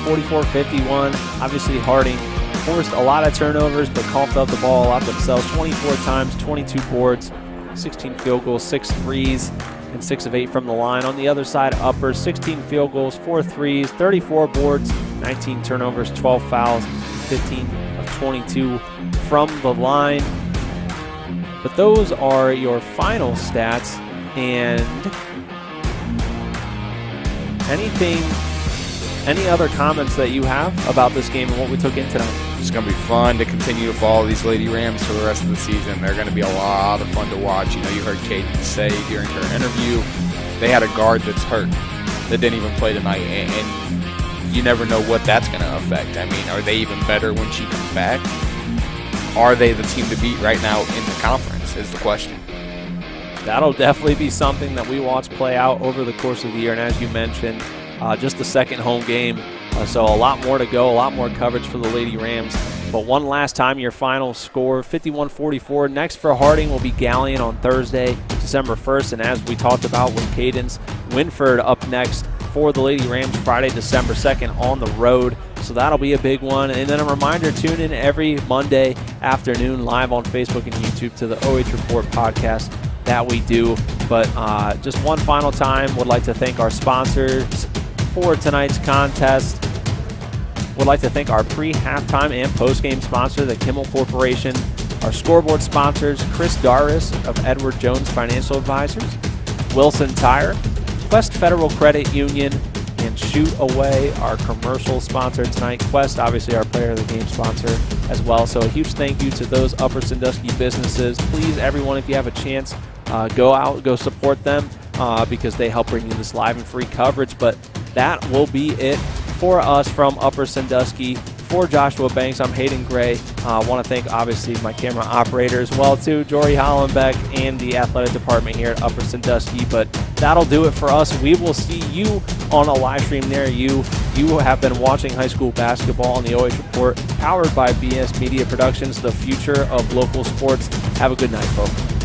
44-51. Obviously Harding forced a lot of turnovers, but coughed up the ball a lot themselves. 24 times, 22 boards, 16 field goals, 6 threes, and 6 of 8 from the line. On the other side, Upper, 16 field goals, 4 threes, 34 boards, 19 turnovers, 12 fouls, 15 of 22 from the line. But those are your final stats. And any other comments that you have about this game and what we took in tonight? It's going to be fun to continue to follow these Lady Rams for the rest of the season. They're going to be a lot of fun to watch. You know, you heard Kaidence say during her interview they had a guard that's hurt that didn't even play tonight, and you never know what that's going to affect. I mean, are they even better when she comes back? Are they the team to beat right now in the conference is the question. That'll definitely be something that we watch play out over the course of the year. And as you mentioned, just the second home game. So a lot more to go, a lot more coverage for the Lady Rams. But one last time, your final score, 51-44. Next for Harding will be Galleon on Thursday, December 1st. And as we talked about with Kaidence, Winford up next for the Lady Rams Friday, December 2nd on the road. So that'll be a big one. And then a reminder, tune in every Monday afternoon live on Facebook and YouTube to the OH Report podcast that we do. But just one final time, would like to thank our sponsors for tonight's contest. Would like to thank our pre-halftime and post-game sponsor, the Kimmel Corporation. Our scoreboard sponsors, Chris Daris of Edward Jones Financial Advisors, Wilson Tire, Quest Federal Credit Union, and Shoot Away, our commercial sponsor tonight. Quest, obviously our player of the game sponsor as well. So a huge thank you to those Upper Sandusky businesses. Please, everyone, if you have a chance, go out, go support them because they help bring you this live and free coverage. But that will be it for us from Upper Sandusky. For Joshua Banks, I'm Hayden Gray. I want to thank, obviously, my camera operator as well, too, Jory Hollenbeck, and the athletic department here at Upper Sandusky. But that'll do it for us. We will see you on a live stream near you. You have been watching high school basketball on the OH Report, powered by BS Media Productions, the future of local sports. Have a good night, folks.